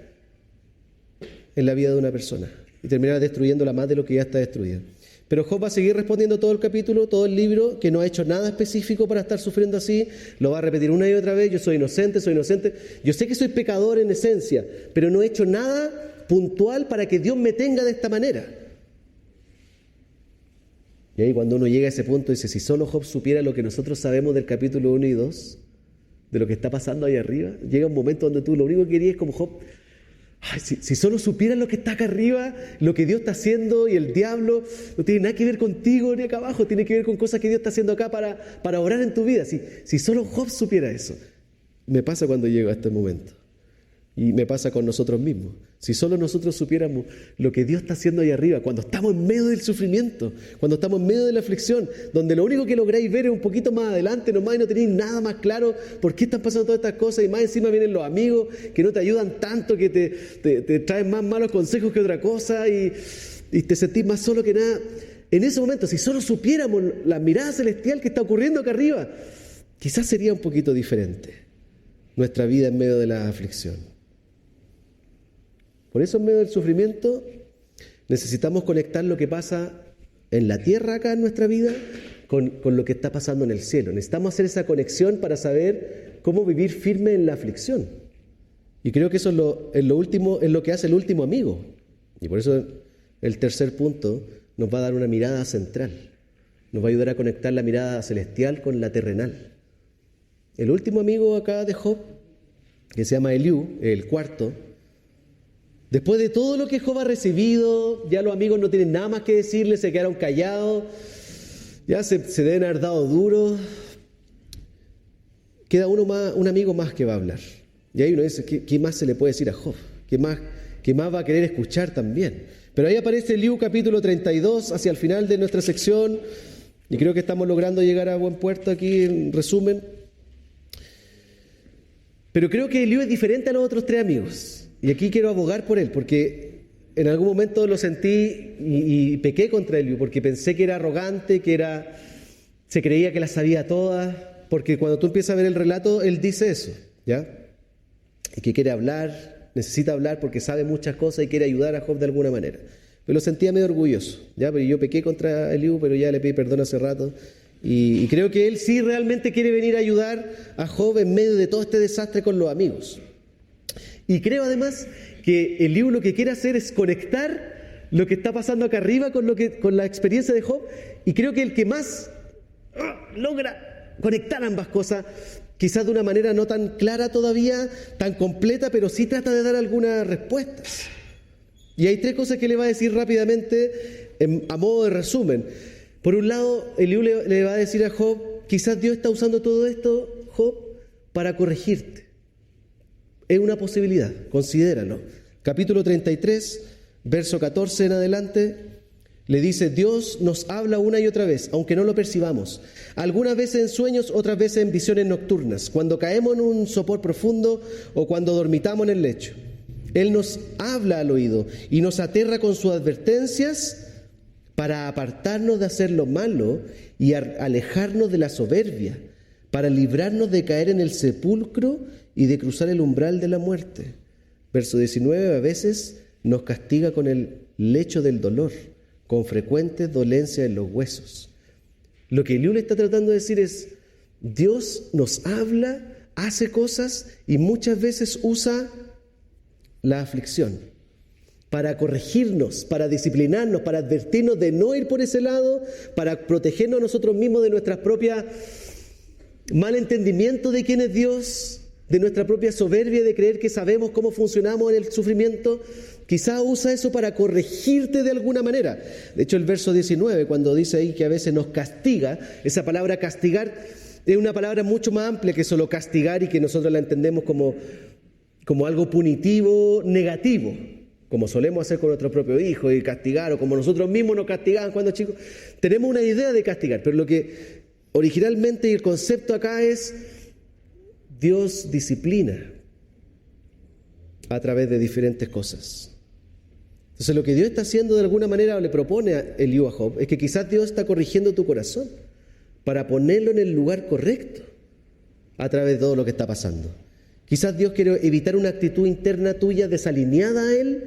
en la vida de una persona y terminar destruyéndola más de lo que ya está destruida. Pero Job va a seguir respondiendo todo el capítulo, todo el libro, que no ha hecho nada específico para estar sufriendo así, lo va a repetir una y otra vez: yo soy inocente, yo sé que soy pecador en esencia, pero no he hecho nada puntual para que Dios me tenga de esta manera. Y ahí cuando uno llega a ese punto dice: si solo Job supiera lo que nosotros sabemos del capítulo 1 y 2, de lo que está pasando ahí arriba, llega un momento donde tú lo único que querías es como Job: ay, si solo supieras lo que está acá arriba, lo que Dios está haciendo, y el diablo no tiene nada que ver contigo ni acá abajo, tiene que ver con cosas que Dios está haciendo acá para obrar en tu vida. Si solo Job supiera eso. Me pasa cuando llego a este momento. Y me pasa con nosotros mismos. Si solo nosotros supiéramos lo que Dios está haciendo ahí arriba, cuando estamos en medio del sufrimiento, cuando estamos en medio de la aflicción, donde lo único que lográis ver es un poquito más adelante nomás y no tenéis nada más claro por qué están pasando todas estas cosas, y más encima vienen los amigos que no te ayudan tanto, que te traen más malos consejos que otra cosa, y te sentís más solo que nada. En ese momento, si solo supiéramos la mirada celestial que está ocurriendo acá arriba, quizás sería un poquito diferente nuestra vida en medio de la aflicción. Por eso en medio del sufrimiento necesitamos conectar lo que pasa en la tierra acá en nuestra vida con lo que está pasando en el cielo. Necesitamos hacer esa conexión para saber cómo vivir firme en la aflicción. Y creo que eso es lo que hace el último amigo. Y por eso el tercer punto nos va a dar una mirada central. Nos va a ayudar a conectar la mirada celestial con la terrenal. El último amigo acá de Job, que se llama Eliú, el cuarto, después de todo lo que Job ha recibido, ya los amigos no tienen nada más que decirle, se quedaron callados, ya se deben haber dado duro. Queda un amigo más que va a hablar. Y ahí uno dice: ¿qué más se le puede decir a Job? ¿Qué más va a querer escuchar también? Pero ahí aparece Eliú, capítulo 32, hacia el final de nuestra sección, y creo que estamos logrando llegar a buen puerto aquí, en resumen. Pero creo que Eliú es diferente a los otros tres amigos. Y aquí quiero abogar por él, porque en algún momento lo sentí y pequé contra Eliú, porque pensé que era arrogante, se creía que las sabía todas, porque cuando tú empiezas a ver el relato, él dice eso, ¿ya? Y que quiere hablar, necesita hablar porque sabe muchas cosas y quiere ayudar a Job de alguna manera. Pero lo sentía medio orgulloso, ¿ya? Pero yo pequé contra Eliú, pero ya le pedí perdón hace rato. Y creo que él sí realmente quiere venir a ayudar a Job en medio de todo este desastre con los amigos. Y creo además que Eliú lo que quiere hacer es conectar lo que está pasando acá arriba con la experiencia de Job, y creo que el que más logra conectar ambas cosas, quizás de una manera no tan clara todavía, tan completa, pero sí trata de dar algunas respuestas. Y hay tres cosas que le va a decir rápidamente a modo de resumen. Por un lado, Eliú le va a decir a Job: quizás Dios está usando todo esto, Job, para corregirte. Es una posibilidad, considéralo. Capítulo 33, verso 14 en adelante, le dice: Dios nos habla una y otra vez, aunque no lo percibamos. Algunas veces en sueños, otras veces en visiones nocturnas, cuando caemos en un sopor profundo o cuando dormitamos en el lecho. Él nos habla al oído y nos aterra con sus advertencias para apartarnos de hacer lo malo y alejarnos de la soberbia, para librarnos de caer en el sepulcro y de cruzar el umbral de la muerte. Verso 19, a veces nos castiga con el lecho del dolor, con frecuentes dolencias en los huesos. Lo que Eliú le está tratando de decir es: Dios nos habla, hace cosas y muchas veces usa la aflicción para corregirnos, para disciplinarnos, para advertirnos de no ir por ese lado, para protegernos a nosotros mismos de nuestras propias mal entendimiento de quién es Dios, de nuestra propia soberbia de creer que sabemos cómo funcionamos en el sufrimiento. Quizá usa eso para corregirte de alguna manera. De hecho, el verso 19, cuando dice ahí que a veces nos castiga, esa palabra castigar es una palabra mucho más amplia que solo castigar, y que nosotros la entendemos como algo punitivo, negativo, como solemos hacer con nuestro propio hijo, y castigar, o como nosotros mismos nos castigaban cuando chicos. Tenemos una idea de castigar, pero lo que originalmente el concepto acá es: Dios disciplina a través de diferentes cosas. Entonces lo que Dios está haciendo de alguna manera, o le propone a Eliú a Job, es que quizás Dios está corrigiendo tu corazón para ponerlo en el lugar correcto a través de todo lo que está pasando. Quizás Dios quiere evitar una actitud interna tuya desalineada a Él,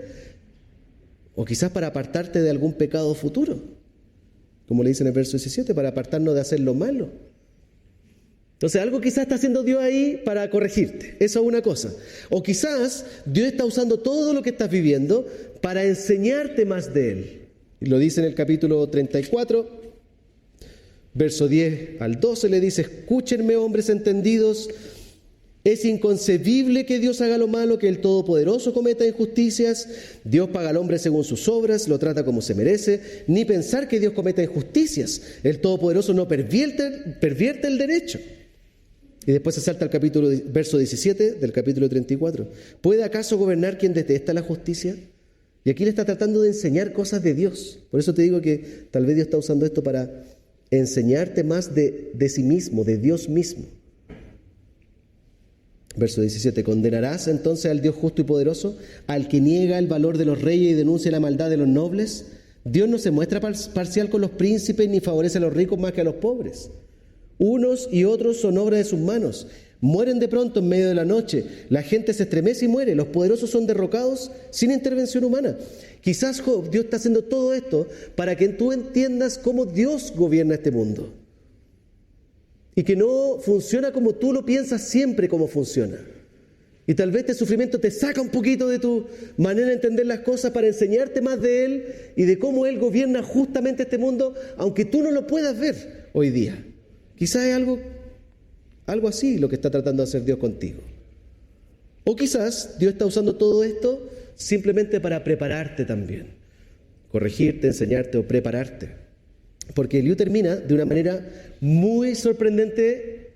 O quizás para apartarte de algún pecado futuro, como le dice en el verso 17, para apartarnos de hacer lo malo. Entonces algo quizás está haciendo Dios ahí para corregirte. Eso es una cosa. O quizás Dios está usando todo lo que estás viviendo para enseñarte más de Él. Y lo dice en el capítulo 34, verso 10 al 12, le dice: escúchenme, hombres entendidos. Es inconcebible que Dios haga lo malo, que el Todopoderoso cometa injusticias. Dios paga al hombre según sus obras, lo trata como se merece. Ni pensar que Dios cometa injusticias. El Todopoderoso no pervierte el derecho. Y después se salta al verso 17 del capítulo 34. ¿Puede acaso gobernar quien detesta la justicia? Y aquí le está tratando de enseñar cosas de Dios. Por eso te digo que tal vez Dios está usando esto para enseñarte más de sí mismo, de Dios mismo. Verso 17, ¿condenarás entonces al Dios justo y poderoso, al que niega el valor de los reyes y denuncia la maldad de los nobles? Dios no se muestra parcial con los príncipes ni favorece a los ricos más que a los pobres. Unos y otros son obra de sus manos. Mueren de pronto en medio de la noche. La gente se estremece y muere. Los poderosos son derrocados sin intervención humana. Quizás, Job, Dios está haciendo todo esto para que tú entiendas cómo Dios gobierna este mundo. Y que no funciona como tú lo piensas siempre como funciona. Y tal vez este sufrimiento te saca un poquito de tu manera de entender las cosas para enseñarte más de Él y de cómo Él gobierna justamente este mundo, aunque tú no lo puedas ver hoy día. Quizás es algo así lo que está tratando de hacer Dios contigo. O quizás Dios está usando todo esto simplemente para prepararte también. Corregirte, enseñarte o prepararte. Porque Eliú termina de una manera muy sorprendente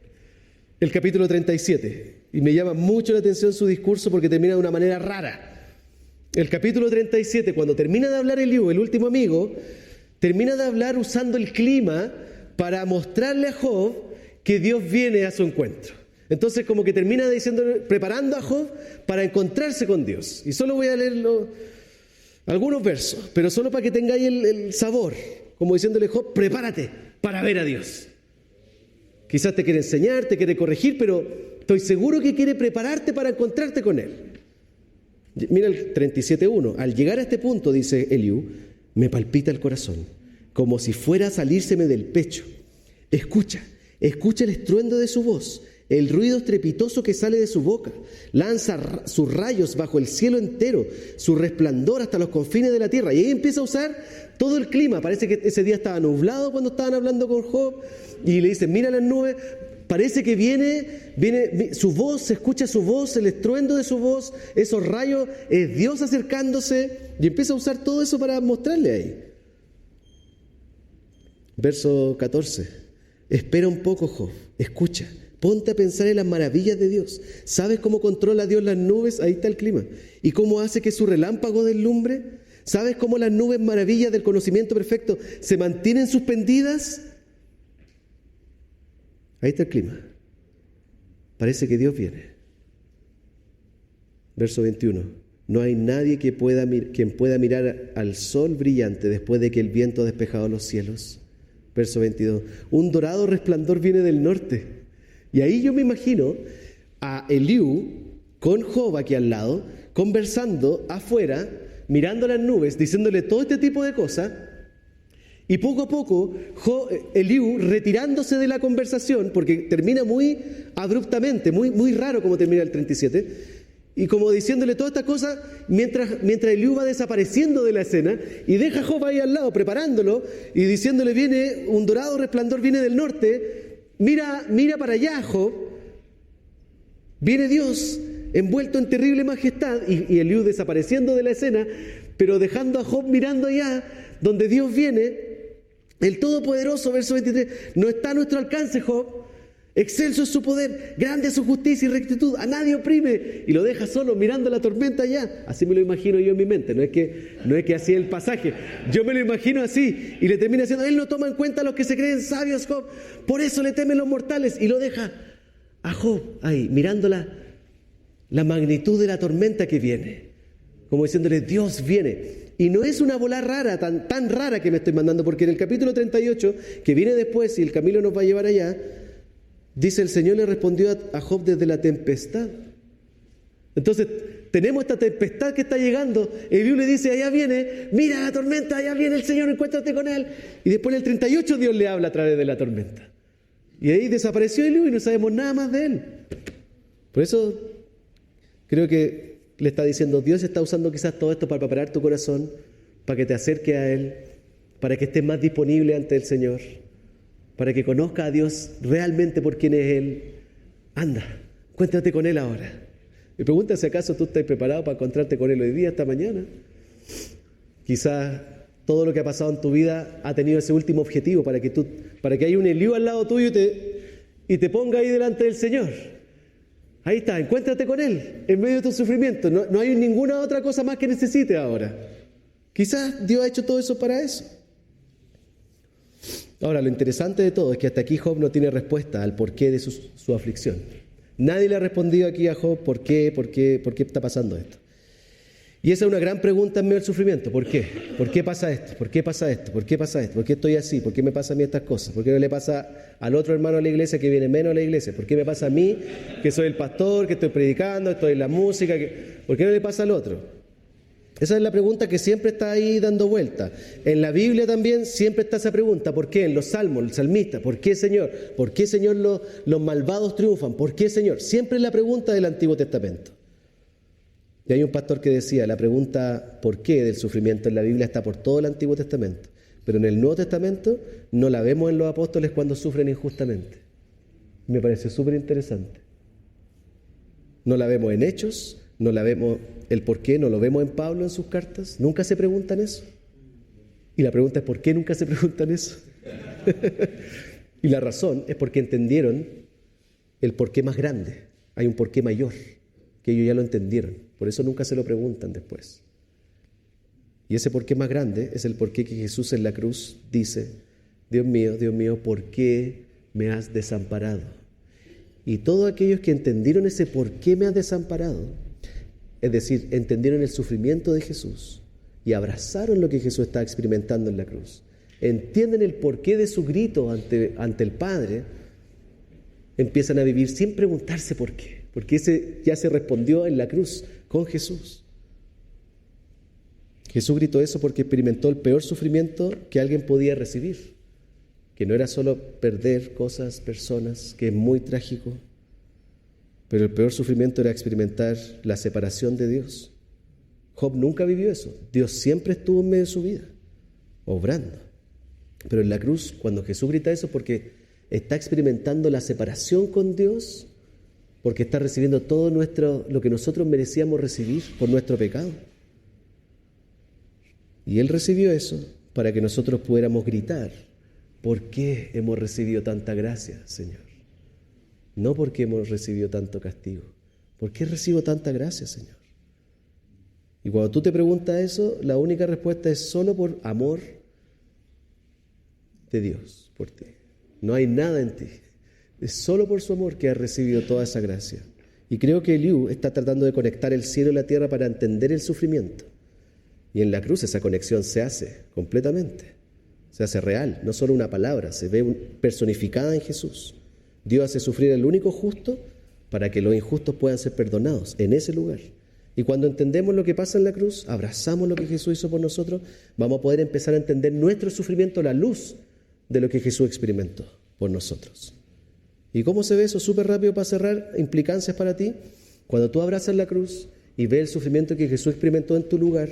el capítulo 37. Y me llama mucho la atención su discurso porque termina de una manera rara. El capítulo 37, cuando termina de hablar Eliú, el último amigo, termina de hablar usando el clima para mostrarle a Job que Dios viene a su encuentro. Entonces como que termina preparando a Job para encontrarse con Dios. Y solo voy a leer algunos versos, pero solo para que tengáis el sabor. Como diciéndole a Job, prepárate para ver a Dios. Quizás te quiere enseñar, te quiere corregir, pero estoy seguro que quiere prepararte para encontrarte con Él. Mira el 37.1. Al llegar a este punto, dice Eliú, me palpita el corazón, como si fuera a salírseme del pecho. Escucha el estruendo de su voz, el ruido estrepitoso que sale de su boca. Lanza sus rayos bajo el cielo entero, su resplandor hasta los confines de la tierra. Y ahí empieza a usar todo el clima. Parece que ese día estaba nublado cuando estaban hablando con Job. Y le dicen, mira las nubes. Parece que viene su voz, se escucha su voz, el estruendo de su voz, esos rayos, es Dios acercándose. Y empieza a usar todo eso para mostrarle ahí. Verso 14. Espera un poco, Job. Escucha. Ponte a pensar en las maravillas de Dios. ¿Sabes cómo controla Dios las nubes? Ahí está el clima. ¿Y cómo hace que su relámpago deslumbre? ¿Sabes cómo las nubes maravillas del conocimiento perfecto se mantienen suspendidas? Ahí está el clima. Parece que Dios viene. Verso 21. No hay nadie quien pueda mirar al sol brillante después de que el viento ha despejado los cielos. Verso 22. Un dorado resplandor viene del norte. Y ahí yo me imagino a Eliú con Job aquí al lado, conversando afuera, mirando las nubes, diciéndole todo este tipo de cosas, y poco a poco Eliú retirándose de la conversación, porque termina muy abruptamente, muy raro como termina el 37, y como diciéndole todas estas cosas, mientras Eliú va desapareciendo de la escena, y deja a Job ahí al lado, preparándolo, y diciéndole, viene un dorado resplandor, viene del norte. Mira para allá, Job. Viene Dios envuelto en terrible majestad y Eliú desapareciendo de la escena, pero dejando a Job mirando allá, donde Dios viene, el Todopoderoso, verso 23, no está a nuestro alcance, Job. Excelso es su poder, grande es su justicia y rectitud, a nadie oprime, y lo deja solo mirando la tormenta allá. Así me lo imagino yo en mi mente, no es que así es el pasaje, yo me lo imagino así, y le termina diciendo, Él no toma en cuenta a los que se creen sabios, Job, por eso le temen los mortales, y lo deja a Job ahí, mirando la magnitud de la tormenta que viene, como diciéndole, Dios viene. Y no es una bola rara, tan rara que me estoy mandando, porque en el capítulo 38, que viene después, y el Camilo nos va a llevar allá, dice, el Señor le respondió a Job desde la tempestad. Entonces, tenemos esta tempestad que está llegando. Eliú le dice, allá viene, mira la tormenta, allá viene el Señor, encuéntrate con Él. Y después en el 38 Dios le habla a través de la tormenta. Y ahí desapareció Eliú y no sabemos nada más de él. Por eso creo que le está diciendo, Dios está usando quizás todo esto para preparar tu corazón, para que te acerques a Él, para que estés más disponible ante el Señor, para que conozca a Dios realmente por quién es Él. Anda, encuéntrate con Él ahora. Me pregunta si acaso tú estás preparado para encontrarte con Él hoy día, esta mañana. Quizás todo lo que ha pasado en tu vida ha tenido ese último objetivo, para que haya un Eliú al lado tuyo y te ponga ahí delante del Señor. Ahí está, encuéntrate con Él en medio de tu sufrimiento. No hay ninguna otra cosa más que necesites ahora. Quizás Dios ha hecho todo eso para eso. Ahora, lo interesante de todo es que hasta aquí Job no tiene respuesta al porqué de su aflicción. Nadie le ha respondido aquí a Job por qué está pasando esto. Y esa es una gran pregunta en medio del sufrimiento. ¿Por qué? ¿Por qué pasa esto? ¿Por qué pasa esto? ¿Por qué pasa esto? ¿Por qué estoy así? ¿Por qué me pasa a mí estas cosas? ¿Por qué no le pasa al otro hermano de la iglesia que viene menos a la iglesia? ¿Por qué me pasa a mí, que soy el pastor, que estoy predicando, estoy en la música? ¿Por qué no le pasa al otro? Esa es la pregunta que siempre está ahí dando vuelta. En la Biblia también siempre está esa pregunta. ¿Por qué? En los salmos, el salmista. ¿Por qué, Señor? ¿Por qué, Señor, los malvados triunfan? ¿Por qué, Señor? Siempre es la pregunta del Antiguo Testamento. Y hay un pastor que decía, la pregunta ¿por qué? Del sufrimiento en la Biblia está por todo el Antiguo Testamento. Pero en el Nuevo Testamento no la vemos en los apóstoles cuando sufren injustamente. Me parece súper interesante. No la vemos en Hechos, no la vemos el por qué, no lo vemos en Pablo en sus cartas. Nunca se preguntan eso. Y la pregunta es ¿por qué nunca se preguntan eso? Y la razón es porque entendieron el porqué más grande. Hay un porqué mayor, que ellos ya lo entendieron. Por eso nunca se lo preguntan después. Y ese porqué más grande es el porqué que Jesús en la cruz dice, Dios mío, ¿por qué me has desamparado? Y todos aquellos que entendieron ese por qué me has desamparado, es decir, entendieron el sufrimiento de Jesús y abrazaron lo que Jesús estaba experimentando en la cruz, entienden el porqué de su grito ante el Padre, empiezan a vivir sin preguntarse por qué, porque ese ya se respondió en la cruz con Jesús. Jesús gritó eso porque experimentó el peor sufrimiento que alguien podía recibir, que no era solo perder cosas, personas, que es muy trágico, pero el peor sufrimiento era experimentar la separación de Dios. Job nunca vivió eso. Dios siempre estuvo en medio de su vida, obrando. Pero en la cruz, cuando Jesús grita eso, porque está experimentando la separación con Dios, porque está recibiendo todo lo que nosotros merecíamos recibir por nuestro pecado. Y Él recibió eso para que nosotros pudiéramos gritar, ¿por qué hemos recibido tanta gracia, Señor? No porque hemos recibido tanto castigo. ¿Por qué recibo tanta gracia, Señor? Y cuando tú te preguntas eso, la única respuesta es solo por amor de Dios por ti. No hay nada en ti. Es solo por su amor que has recibido toda esa gracia. Y creo que Eliú está tratando de conectar el cielo y la tierra para entender el sufrimiento. Y en la cruz esa conexión se hace completamente. Se hace real, no solo una palabra, se ve personificada en Jesús. Dios hace sufrir al único justo para que los injustos puedan ser perdonados en ese lugar. Y cuando entendemos lo que pasa en la cruz, abrazamos lo que Jesús hizo por nosotros, vamos a poder empezar a entender nuestro sufrimiento a la luz de lo que Jesús experimentó por nosotros. ¿Y cómo se ve eso? Súper rápido para cerrar, implicancias para ti. Cuando tú abrazas la cruz y ves el sufrimiento que Jesús experimentó en tu lugar,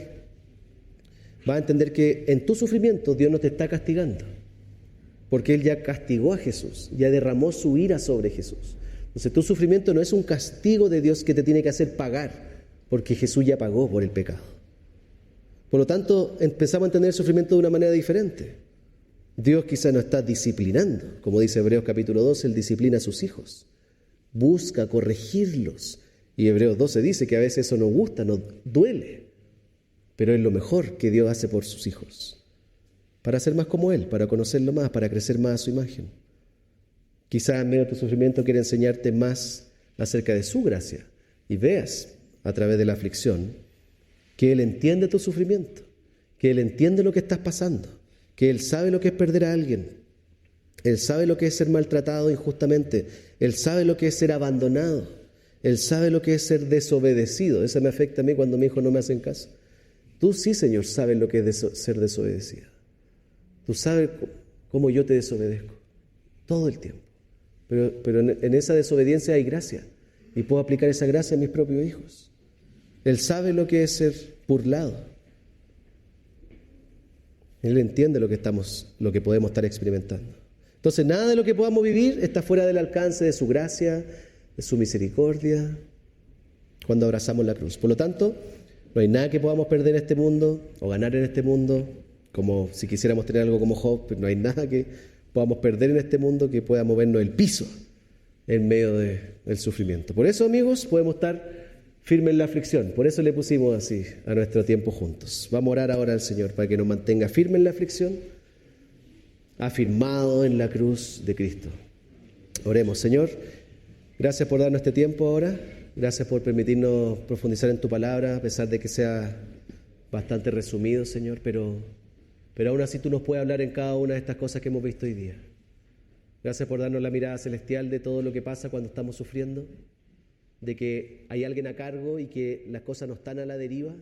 vas a entender que en tu sufrimiento Dios no te está castigando, porque Él ya castigó a Jesús, ya derramó su ira sobre Jesús. Entonces tu sufrimiento no es un castigo de Dios que te tiene que hacer pagar, porque Jesús ya pagó por el pecado. Por lo tanto, empezamos a entender el sufrimiento de una manera diferente. Dios quizá no está disciplinando, como dice Hebreos capítulo 12, Él disciplina a sus hijos, busca corregirlos. Y Hebreos 12 dice que a veces eso nos gusta, nos duele, pero es lo mejor que Dios hace por sus hijos, para ser más como Él, para conocerlo más, para crecer más a su imagen. Quizá en medio de tu sufrimiento quiere enseñarte más acerca de su gracia y veas a través de la aflicción que Él entiende tu sufrimiento, que Él entiende lo que estás pasando, que Él sabe lo que es perder a alguien, Él sabe lo que es ser maltratado injustamente, Él sabe lo que es ser abandonado, Él sabe lo que es ser desobedecido. Eso me afecta a mí cuando mis hijos no me hacen caso. Tú sí, Señor, sabes lo que es ser desobedecido. Tú sabes cómo yo te desobedezco todo el tiempo. Pero en esa desobediencia hay gracia. Y puedo aplicar esa gracia a mis propios hijos. Él sabe lo que es ser burlado. Él entiende lo que podemos estar experimentando. Entonces, nada de lo que podamos vivir está fuera del alcance de su gracia, de su misericordia, cuando abrazamos la cruz. Por lo tanto, no hay nada que podamos perder en este mundo o ganar en este mundo, como si quisiéramos tener algo como Job, pero no hay nada que podamos perder en este mundo que pueda movernos el piso en medio del sufrimiento. Por eso, amigos, podemos estar firmes en la aflicción. Por eso le pusimos así a nuestro tiempo juntos. Vamos a orar ahora al Señor para que nos mantenga firme en la aflicción, afirmado en la cruz de Cristo. Oremos. Señor, gracias por darnos este tiempo ahora. Gracias por permitirnos profundizar en tu palabra, a pesar de que sea bastante resumido, Señor, pero aún así tú nos puedes hablar en cada una de estas cosas que hemos visto hoy día. Gracias por darnos la mirada celestial de todo lo que pasa cuando estamos sufriendo, de que hay alguien a cargo y que las cosas no están a la deriva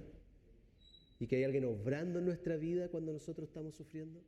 y que hay alguien obrando en nuestra vida cuando nosotros estamos sufriendo.